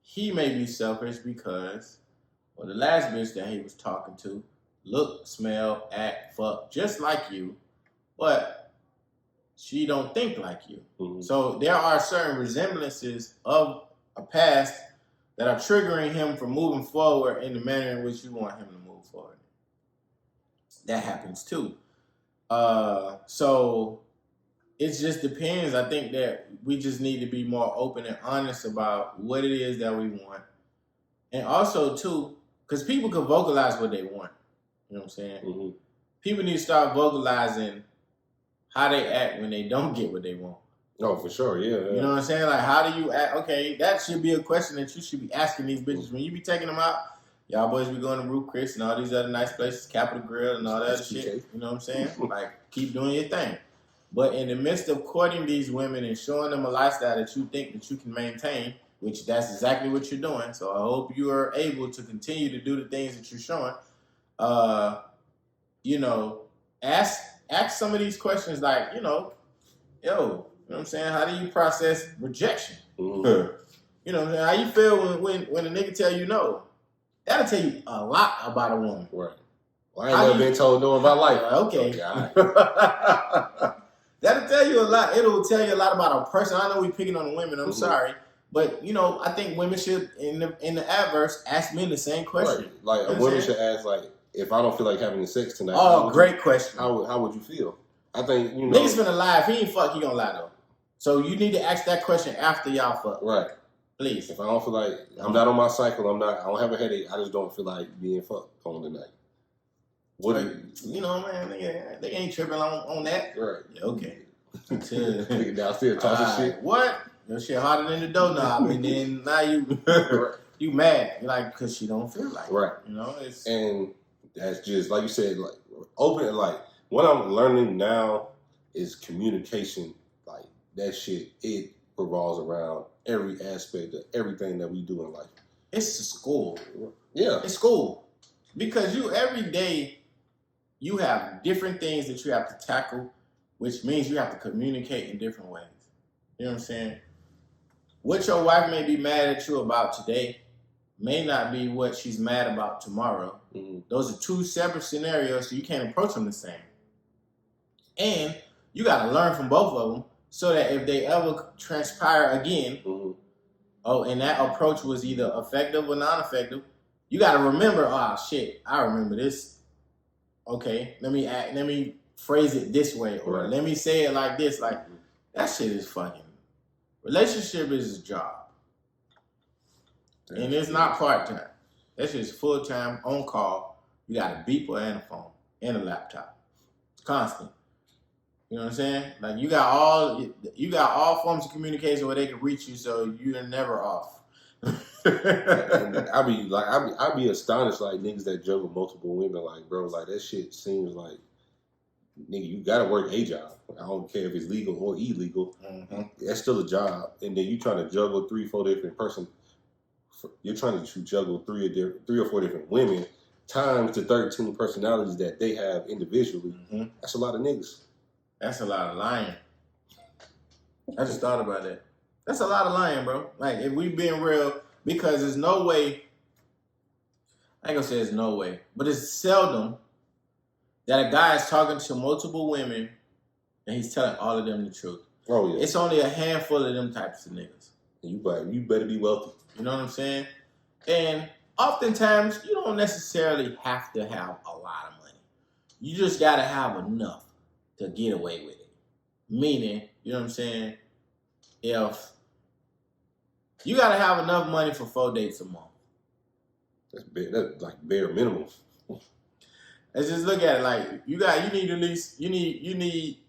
He may be selfish because, well, the last bitch that he was talking to look, smell, act, fuck just like you, but she don't think like you. Mm-hmm. So there are certain resemblances of a past that are triggering him from moving forward in the manner in which you want him to move forward. That happens too. So it just depends. I think that we just need to be more open and honest about what it is that we want. And also too, because people can vocalize what they want. You know what I'm saying? Mm-hmm. People need to start vocalizing how they act when they don't get what they want. Oh, for sure, yeah. You know what I'm saying? Like, how do you act? Okay, that should be a question that you should be asking these bitches. When you be taking them out, y'all boys be going to Root Chris and all these other nice places, Capitol Grill and all that other shit. You know what I'm saying? Like, keep doing your thing. But in the midst of courting these women and showing them a lifestyle that you think that you can maintain, which that's exactly what you're doing. So I hope you are able to continue to do the things that you're showing. Ask some of these questions like, you know what I'm saying? How do you process rejection? Mm-hmm. You know what I'm saying? How you feel when a nigga tell you no? That'll tell you a lot about a woman. Right. Well, I ain't never been told no in my life. Okay. That'll tell you a lot. It'll tell you a lot about a person. I know we picking on the women. I'm sorry. But, I think women should, in the adverse, ask men the same question. Right. Like, a woman should ask, like, if I don't feel like having sex tonight. Oh, great question. How would you feel? I think, Niggas finna lie. If he ain't fuck, he gonna lie, though. So you need to ask that question after y'all fuck. Right. Please. If I don't feel like, I'm not on my cycle, I don't have a headache, I just don't feel like being fucked on the night. Man, they ain't tripping on that. Right. Yeah, okay. Nigga downstairs talking shit. What? Your shit harder than the doorknob, and then now you mad. You're like, because she don't feel like right. It's... And that's just, like you said, like, open, like, what I'm learning now is communication. Like, that shit, it revolves around every aspect of everything that we do in life. It's a school. Yeah. It's school. Because every day, you have different things that you have to tackle, which means you have to communicate in different ways. You know what I'm saying? What your wife may be mad at you about today may not be what she's mad about tomorrow. Mm-hmm. Those are two separate scenarios, so you can't approach them the same. And you got to learn from both of them so that if they ever transpire again, and that approach was either effective or non-effective, you got to remember, oh, shit, I remember this. Okay, let me phrase it this way, or let me say it like this. Like, that shit is fucking... Relationship is a job. And it's not part-time. That shit's full-time, on call. You got a beeper and a phone and a laptop. Constant. You know what I'm saying? Like, you got all forms of communication where they can reach you, so you're never off. I'd be astonished, like, niggas that juggle multiple women. Like, bro, like, that shit seems like, nigga, you gotta work a job. I don't care if it's legal or illegal. Mm-hmm. That's still a job. And then you trying to juggle 3-4 different person. You're trying to juggle 3 or 4 different women times the 13 personalities that they have individually. Mm-hmm. That's a lot of niggas. That's a lot of lying. I just thought about that. That's a lot of lying, bro. Like, if we being real, because there's no way I ain't gonna say there's no way, but it's seldom that a guy is talking to multiple women and he's telling all of them the truth. Oh yeah. It's only a handful of them types of niggas. You better be wealthy. You know what I'm saying? And oftentimes you don't necessarily have to have a lot of money. You just gotta have enough to get away with it. Meaning, you know what I'm saying? If you gotta have enough money for 4 dates a month. That's like bare minimum. Let's just look at it like you need at least you need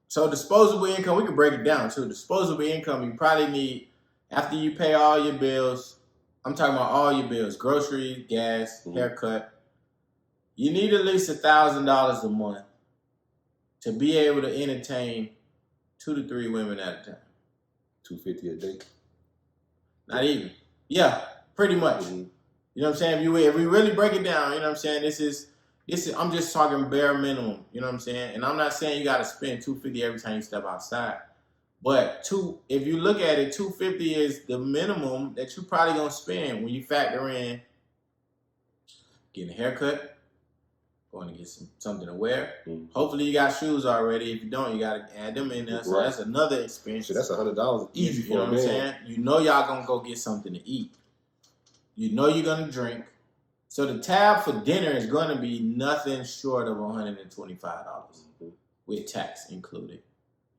so disposable income, we can break it down too. Disposable income you probably need after you pay all your bills. I'm talking about all your bills, groceries, gas, haircut. You need at least $1,000 a month to be able to entertain 2 to 3 women at a time. $250 a day. Not even. Yeah, pretty much. Mm-hmm. You know what I'm saying? If we really break it down, you know what I'm saying? This is I'm just talking bare minimum, you know what I'm saying? And I'm not saying you gotta spend $250 every time you step outside. But if you look at it, $250 is the minimum that you probably gonna spend when you factor in getting a haircut, going to get something to wear. Mm-hmm. Hopefully you got shoes already. If you don't, you gotta add them in there. So that's another expense. So that's $100 easy for a man. You know what I'm saying? You know y'all gonna go get something to eat. You know you're gonna drink. So the tab for dinner is gonna be nothing short of $125 with tax included.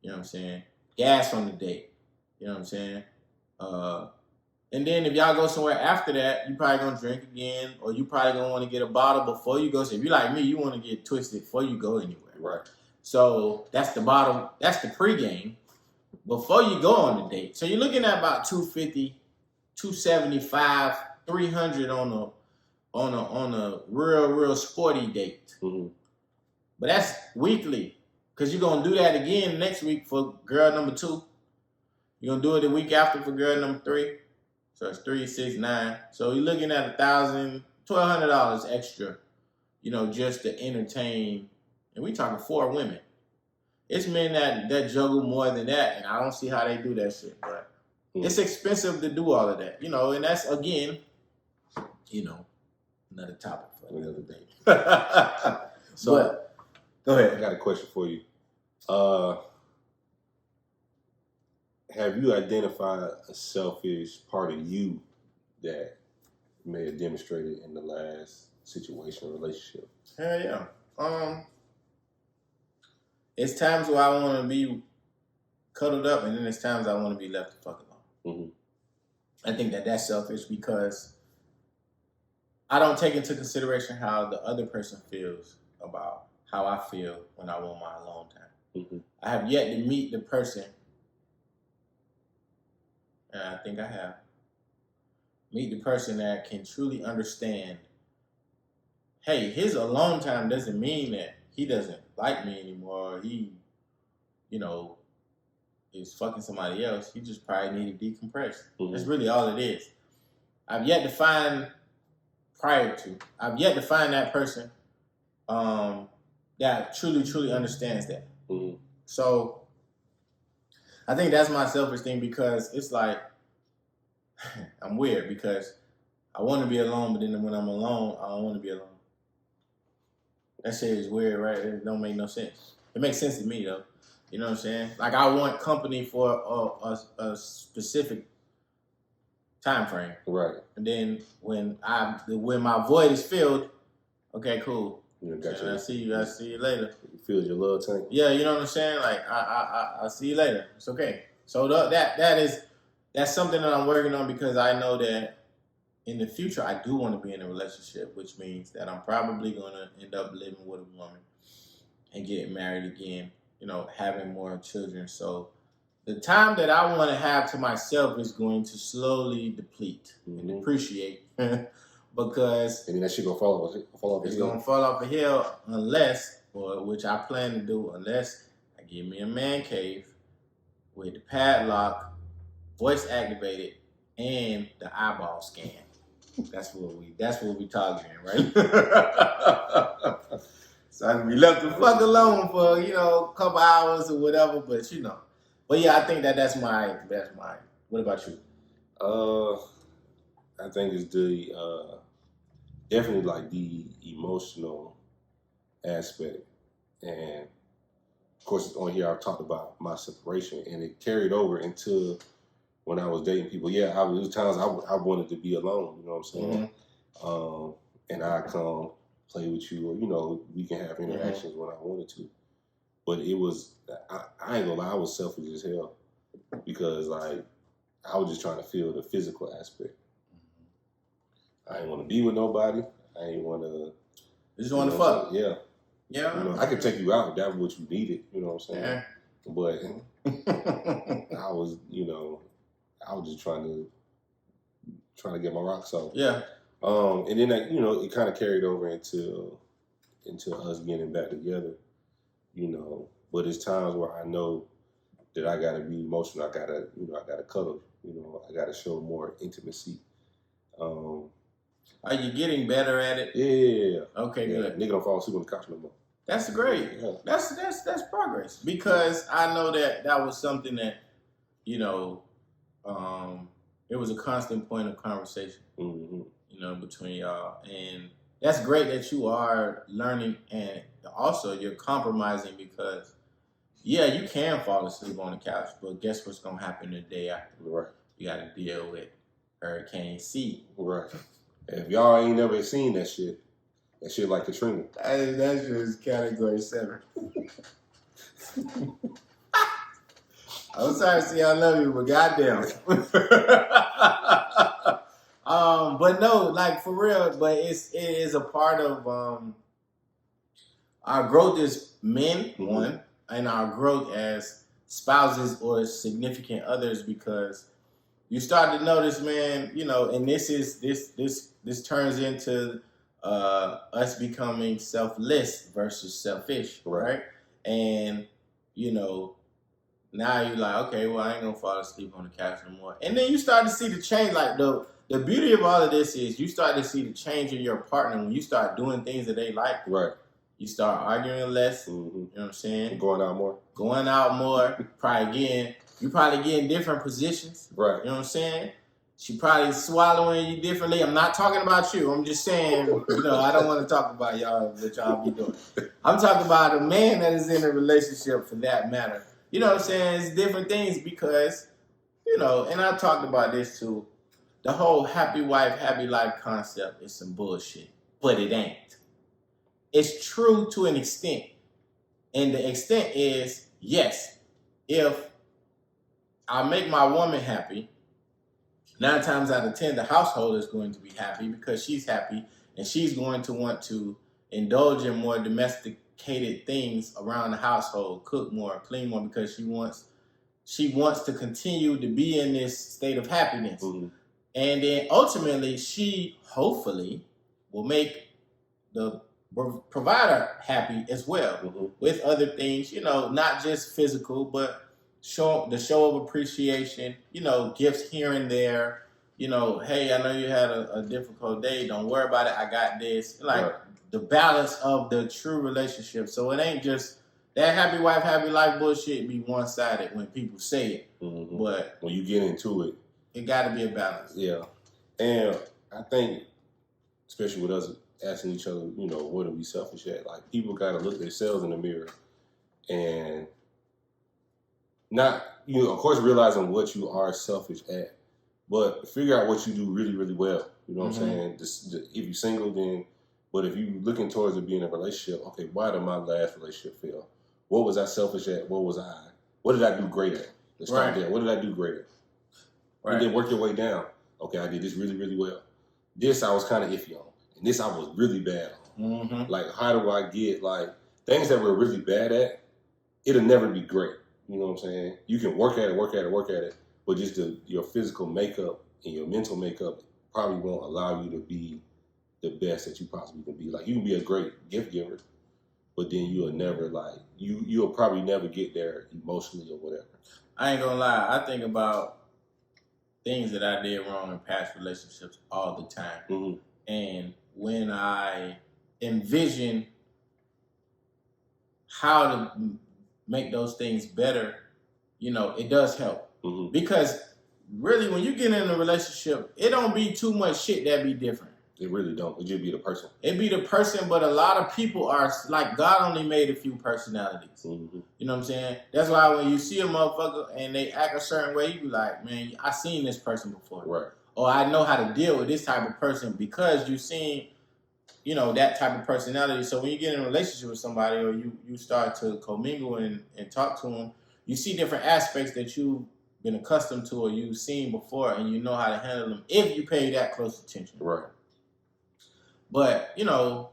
You know what I'm saying? Gas on the date. You know what I'm saying? And then if y'all go somewhere after that, you probably gonna drink again, or you probably gonna want to get a bottle before you go. So if you like me, you want to get twisted before you go anywhere. Right. So that's the bottom. That's the pregame before you go on the date. So you're looking at about $250, $275, $300 on a real sporty date. Mm-hmm. But that's weekly, because you're gonna do that again next week for girl number 2. You're gonna do it the week after for girl number 3. So it's 3, 6, 9. So you're looking at $1,000, $1,200 extra, you know, just to entertain. And we talking 4 women. It's men that juggle more than that, and I don't see how they do that shit. But it's expensive to do all of that, you know. And that's again, you know, another topic for another day. So, go ahead. I got a question for you. Have you identified a selfish part of you that you may have demonstrated in the last situation or relationship? Hell yeah. It's times where I want to be cuddled up, and then there's times I want to be left the fuck alone. Mm-hmm. I think that's selfish because I don't take into consideration how the other person feels about how I feel when I want my alone time. Mm-hmm. I have yet to meet the person, and I think I have, meet the person that can truly understand, hey, his alone time doesn't mean that he doesn't like me anymore, or he, you know, is fucking somebody else. He just probably need to decompress. Mm-hmm. That's really all it is. I've yet to find that person that truly understands that. Mm-hmm. So I think that's my selfish thing, because it's like, I'm weird because I want to be alone, but then when I'm alone, I don't want to be alone. That shit is weird, right? It don't make no sense. It makes sense to me, though. You know what I'm saying? Like, I want company for a specific time frame. Right. And then when my void is filled, okay, cool. I see you later. You filled your little tank. Yeah, you know what I'm saying? Like, I'll see you later. It's okay. So that's something that I'm working on, because I know that in the future I do want to be in a relationship, which means that I'm probably going to end up living with a woman and getting married again, you know, having more children. So the time that I want to have to myself is going to slowly deplete and depreciate. Because and then that shit gonna fall off the hill. It's gonna fall off a hill unless, or which I plan to do, unless I get me a man cave with the padlock, voice activated, and the eyeball scan. That's what we targeting, right? So I can be left the fuck alone for, you know, a couple hours or whatever, but you know. But yeah, I think that's my. What about you? I think it's definitely like the emotional aspect. And of course, on here I've talked about my separation, and it carried over into when I was dating people. Yeah, there was times I wanted to be alone. You know what I'm saying? And I come play with you, or we can have interactions when I wanted to. But it was I ain't gonna lie, I was selfish as hell because like I was just trying to feel the physical aspect. I ain't want to be with nobody. I ain't want to. You just want to fuck. Yeah. Yeah. I could take you out if that was what you needed. You know what I'm saying? Yeah. But I was, I was just trying to get my rocks off. Yeah. And then that, it kind of carried over into us getting back together. But it's times where I know that I gotta be emotional. I gotta cuddle. I gotta show more intimacy. Are you getting better at it? Yeah. Okay, good. Nigga don't fall asleep on the couch no more. That's great. Yeah. That's progress, because I know that was something that, it was a constant point of conversation, between y'all, and that's great that you are learning, and also you're compromising because, yeah, you can fall asleep on the couch, but guess what's gonna happen the day after? Right. You got to deal with Hurricane C. Right. If y'all ain't never seen that shit like Katrina. That's just category 7. I'm sorry to see I love you, but goddamn. But no, like for real, but it is a part of our growth as men, one, and our growth as spouses or significant others, because you start to notice, man, and this turns into us becoming selfless versus selfish, right? And now you're like, okay, well, I ain't gonna fall asleep on the couch no more. And then you start to see the change. Like the beauty of all of this is you start to see the change in your partner when you start doing things that they like. Right. You start arguing less. You know what I'm saying? Going out more. You probably get in different positions. Right. You know what I'm saying? She probably swallowing you differently. I'm not talking about you. I'm just saying, I don't want to talk about y'all, what y'all be doing. I'm talking about a man that is in a relationship, for that matter. You know what I'm saying? It's different things because, and I talked about this too. The whole happy wife, happy life concept is some bullshit, but it ain't. It's true to an extent. And the extent is, yes, if I make my woman happy, 9 times out of 10, the household is going to be happy because she's happy, and she's going to want to indulge in more domesticated things around the household, cook more, clean more, because she wants to continue to be in this state of happiness. And then ultimately, she hopefully will make the provider happy as well with other things, not just physical, but the show of appreciation, gifts here and there, hey, I know you had a difficult day. Don't worry about it. I got this. The balance of the true relationship. So it ain't just that happy wife, happy life bullshit be one-sided when people say it. But when you get into it, it got to be a balance. Yeah. And I think, especially with us asking each other, what are we selfish at? Like, people got to look at themselves in the mirror and not, of course, realizing what you are selfish at, but figure out what you do really, really well. You know what I'm saying? If you're single, then, but if you're looking towards it being a relationship, okay, why did my last relationship fail? What was I selfish at? What did I do great at? Let's start there. What did I do great at? And then work your way down. Okay, I did this really, really well. This I was kind of iffy on. And this I was really bad on. Like, how do I get, things that we're really bad at, it'll never be great. You know what I'm saying? You can work at it, but just your physical makeup and your mental makeup probably won't allow you to be the best that you possibly can be. Like, you can be a great gift giver, but then you'll never, you'll probably never get there emotionally or whatever. I ain't gonna lie. I think about things that I did wrong in past relationships all the time. And when I envision how to make those things better, it does help. Because really, when you get in a relationship, it don't be too much shit that be different. It really don't. It just be the person. It be the person, but a lot of people are like, God only made a few personalities. Mm-hmm. You know what I'm saying? That's why when you see a motherfucker and they act a certain way, you be like, man, I seen this person before. Right. Or I know how to deal with this type of person because you've seen, you know, that type of personality. So when you get in a relationship with somebody or you start to commingle and talk to them, you see different aspects that you've been accustomed to or you've seen before, and you know how to handle them if you pay that close attention. Right. But, you know,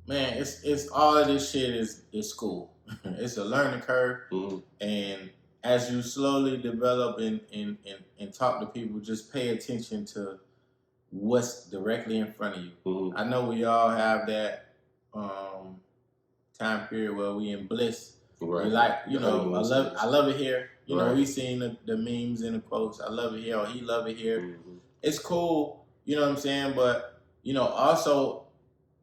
man, it's all of this shit is school. It's a learning curve. Mm-hmm. And as you slowly develop and talk to people, just pay attention to what's directly in front of you. Mm-hmm. I know we all have that time period where we in bliss. Right. We like, you know, I love it here. You know, right. we seen the memes and the quotes. I love it here, or he love it here. Mm-hmm. It's cool, you know what I'm saying? But, you know, also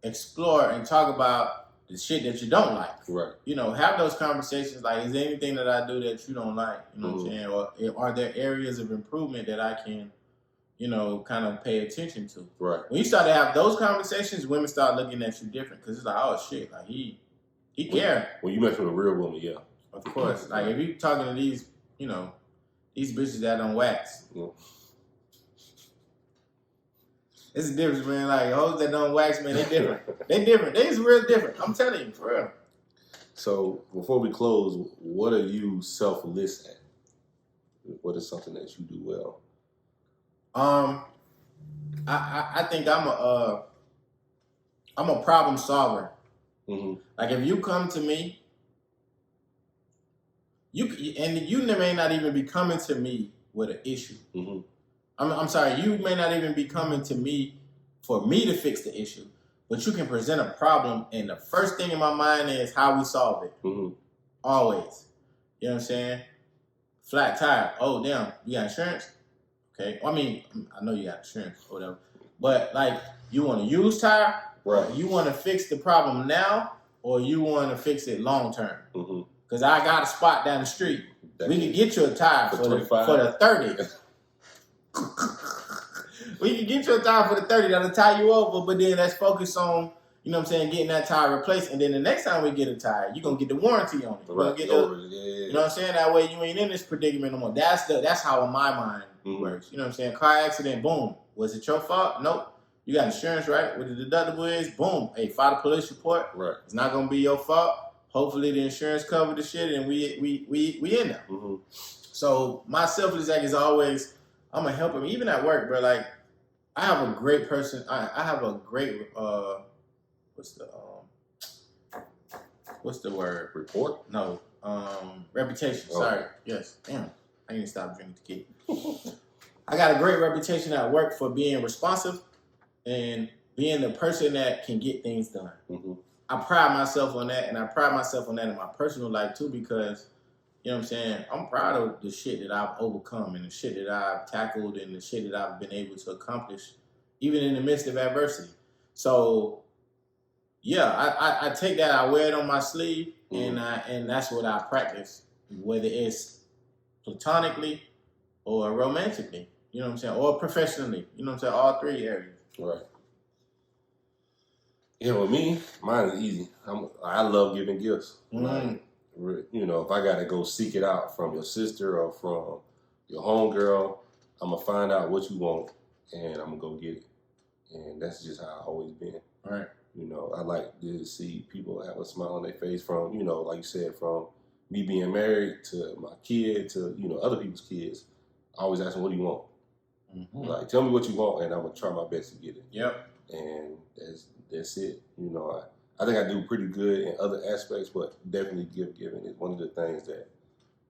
explore and talk about the shit that you don't like. Right. You know, have those conversations like, is there anything that I do that you don't like? You know mm-hmm. what I'm saying? Or are there areas of improvement that I can, you know, kind of pay attention to? Right. When you start to have those conversations, women start looking at you different because it's like, oh shit, like he care. When you mess with a real woman, yeah. Of course. Like if you talking to these, you know, these bitches that don't wax. Yeah. It's a difference, man. Like hoes that don't wax, man, they different. They different. They is real different. I'm telling you, for real. So before we close, what are you selfless at? What is something that you do well? I think I'm a problem solver. Mm-hmm. Like if you come to me, you may not even be coming to me with an issue. Mm-hmm. I'm sorry, you may not even be coming to me for me to fix the issue, but you can present a problem, and the first thing in my mind is how we solve it. Mm-hmm. Always. You know what I'm saying? Flat tire. Oh, damn. You got insurance? Okay. Well, I mean, I know you got insurance or whatever, but like, you want to use tire? Right. You want to fix the problem now, or you want to fix it long term? Mm-hmm. Because I got a spot down the street. We can get you a tire for the 30. We can get you a tire for the 30 that'll tie you over, but then let's focus on, you know what I'm saying, getting that tire replaced. And then the next time we get a tire, you're going to get the warranty on it. Right. You know what I'm saying? That way you ain't in this predicament no more. That's how my mind works. You know what I'm saying? Car accident, boom. Was it your fault? Nope. You got insurance, right? What the deductible is, boom. Hey, file a police report. Right. It's not going to be your fault. Hopefully the insurance covered the shit and we in there. Mm-hmm. So my selfless act is always, I'm gonna help him, even at work, bro. Like, I have a great person. I have a great what's the word? Report? No, reputation. Oh. Sorry. Yes. Damn. I need to stop drinking tequila. I got a great reputation at work for being responsive and being the person that can get things done. Mm-hmm. I pride myself on that, and I pride myself on that in my personal life too, because, you know what I'm saying, I'm proud of the shit that I've overcome and the shit that I've tackled and the shit that I've been able to accomplish, even in the midst of adversity. So, yeah, I take that, I wear it on my sleeve, and that's what I practice, whether it's platonically or romantically, you know what I'm saying, or professionally, you know what I'm saying, all three areas. Right. Yeah, with me, mine is easy. I love giving gifts. Like, you know, if I got to go seek it out from your sister or from your homegirl, I'm going to find out what you want and I'm going to go get it. And that's just how I've always been. Right. You know, I like to see people have a smile on their face from, you know, like you said, from me being married to my kid to, you know, other people's kids. I always ask them, what do you want? Mm-hmm. Like, tell me what you want and I'm going to try my best to get it. Yep. And that's it. You know, I think I do pretty good in other aspects, but definitely giving is one of the things that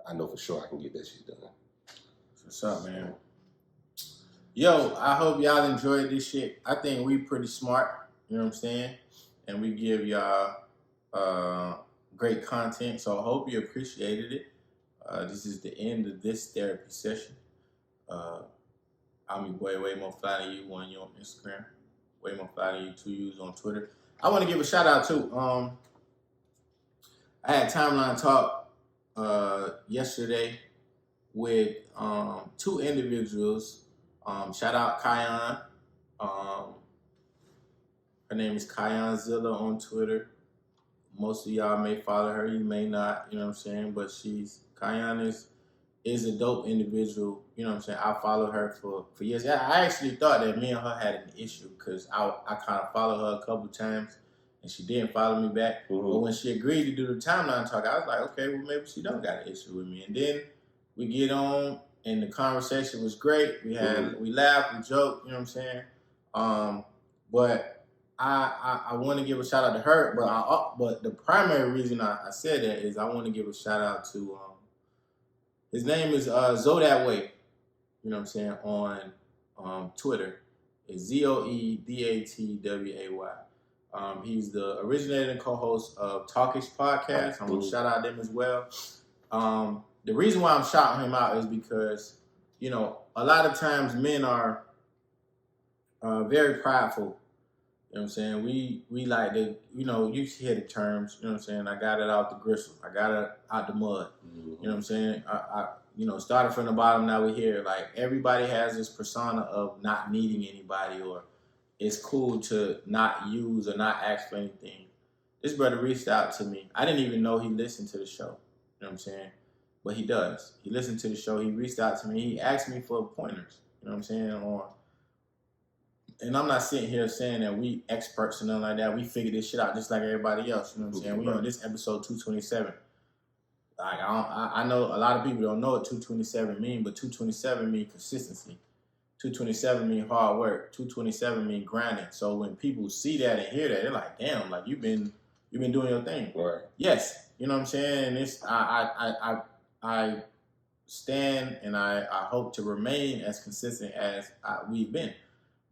I know for sure I can get that shit done. What's up, man? Yo, I hope y'all enjoyed this shit. I think we pretty smart, you know what I'm saying? And we give y'all great content, so I hope you appreciated it. This is the end of this therapy session. I'm your boy, Way More Fly Than You, on Instagram. Way More Fly Than You, 2 U's on Twitter. I want to give a shout out too. I had Timeline Talk yesterday with 2 individuals. Shout out Kion. Her name is Kyanzilla on Twitter. Most of y'all may follow her, you may not, you know what I'm saying? But Kyan is a dope individual, you know what I'm saying? I followed her for years. Yeah, I actually thought that me and her had an issue because I kind of followed her a couple times and she didn't follow me back. Mm-hmm. But when she agreed to do the timeline talk, I was like, okay, well, maybe she don't got an issue with me. And then we get on and the conversation was great. We laughed, we joked, you know what I'm saying? But I want to give a shout out to her, but the primary reason I said that is I want to give a shout out to his name is Zodatway, you know what I'm saying, on Twitter. It's ZOEDATWAY. He's the originator and co-host of Talkish Podcast. I'm gonna shout out them as well. The reason why I'm shouting him out is because, you know, a lot of times men are very prideful. You know what I'm saying? We like to, you know, you hear the terms, you know what I'm saying? I got it out the gristle. I got it out the mud. Mm-hmm. You know what I'm saying? I you know, started from the bottom, now we're here. Like, everybody has this persona of not needing anybody, or it's cool to not use or not ask for anything. This brother reached out to me. I didn't even know he listened to the show. You know what I'm saying? But he does. He listened to the show. He reached out to me. He asked me for pointers. You know what I'm saying? And I'm not sitting here saying that we experts and nothing like that. We figured this shit out just like everybody else. You know what I'm saying? We on this episode 227. Like, I know a lot of people don't know what 227 mean, but 227 mean consistency. 227 mean hard work. 227 mean grinding. So when people see that and hear that, they're like, damn, like you've been doing your thing. Right. Yes. You know what I'm saying? And it's I stand and I hope to remain as consistent as we've been.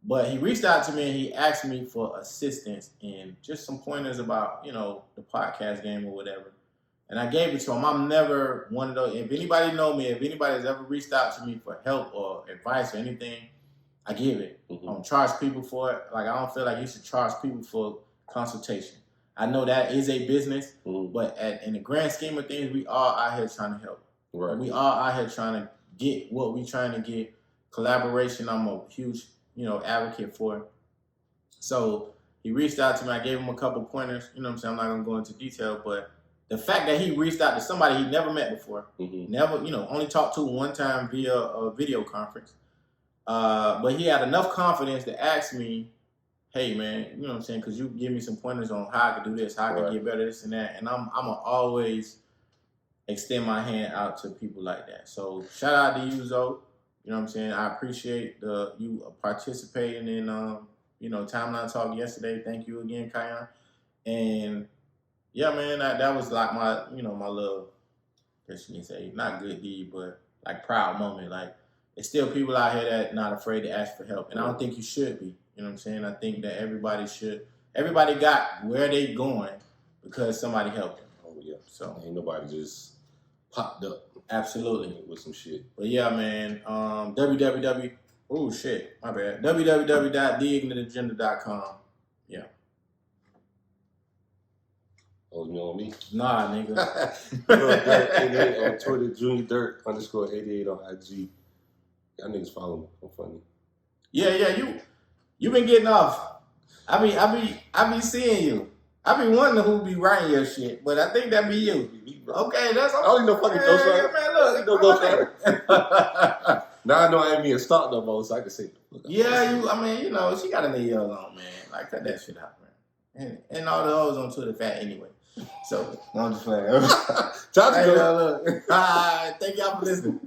But he reached out to me and he asked me for assistance and just some pointers about, you know, the podcast game or whatever. And I gave it to him. I'm never one of those. If anybody know me, if anybody's ever reached out to me for help or advice or anything, I give it. Mm-hmm. I don't charge people for it. Like, I don't feel like you should charge people for consultation. I know that is a business, but in the grand scheme of things, we are out here trying to help. Right. We are out here trying to get what we trying to get. Collaboration, I'm a huge, you know, advocate for. So he reached out to me. I gave him a couple pointers. You know what I'm saying? I'm not going to go into detail, but the fact that he reached out to somebody he never met before, never, you know, only talked to one time via a video conference, but he had enough confidence to ask me, hey, man, you know what I'm saying, because you give me some pointers on how I could do this, how I could get better, this and that, and I'm going to always extend my hand out to people like that. So shout out to you, Zoe. You know what I'm saying? I appreciate you participating in, you know, Timeline Talk yesterday. Thank you again, Kyan. And yeah, man, that was like my, you know, my little, I guess you can say, not good deed, but like proud moment. Like, there's still people out here that not afraid to ask for help. And I don't think you should be. You know what I'm saying? I think that everybody got where they going because somebody helped them. Oh, yeah. So ain't nobody just popped up. Absolutely. With some shit. But yeah, man, www.theignantagenda.com. Yeah. Oh, you know me? Nah, nigga. Dirt88 on Twitter, Junior Dirt _88 on IG. Y'all niggas follow me. I'm funny. Yeah, you been getting off. I be seeing you. I be wondering who be writing your shit, but I think that be you. Okay, that's okay. I don't even know fucking Ghostwriter. Man, look, no Ghostwriter. Now I know I ain't being stalked no more, so I can say. Yeah, I mean, you know, she got a nigga on, man. Like, cut that shit out, man. And all the hoes on Twitter fat anyway. So, no, I'm just playing. Time to go. Look. Thank y'all for listening.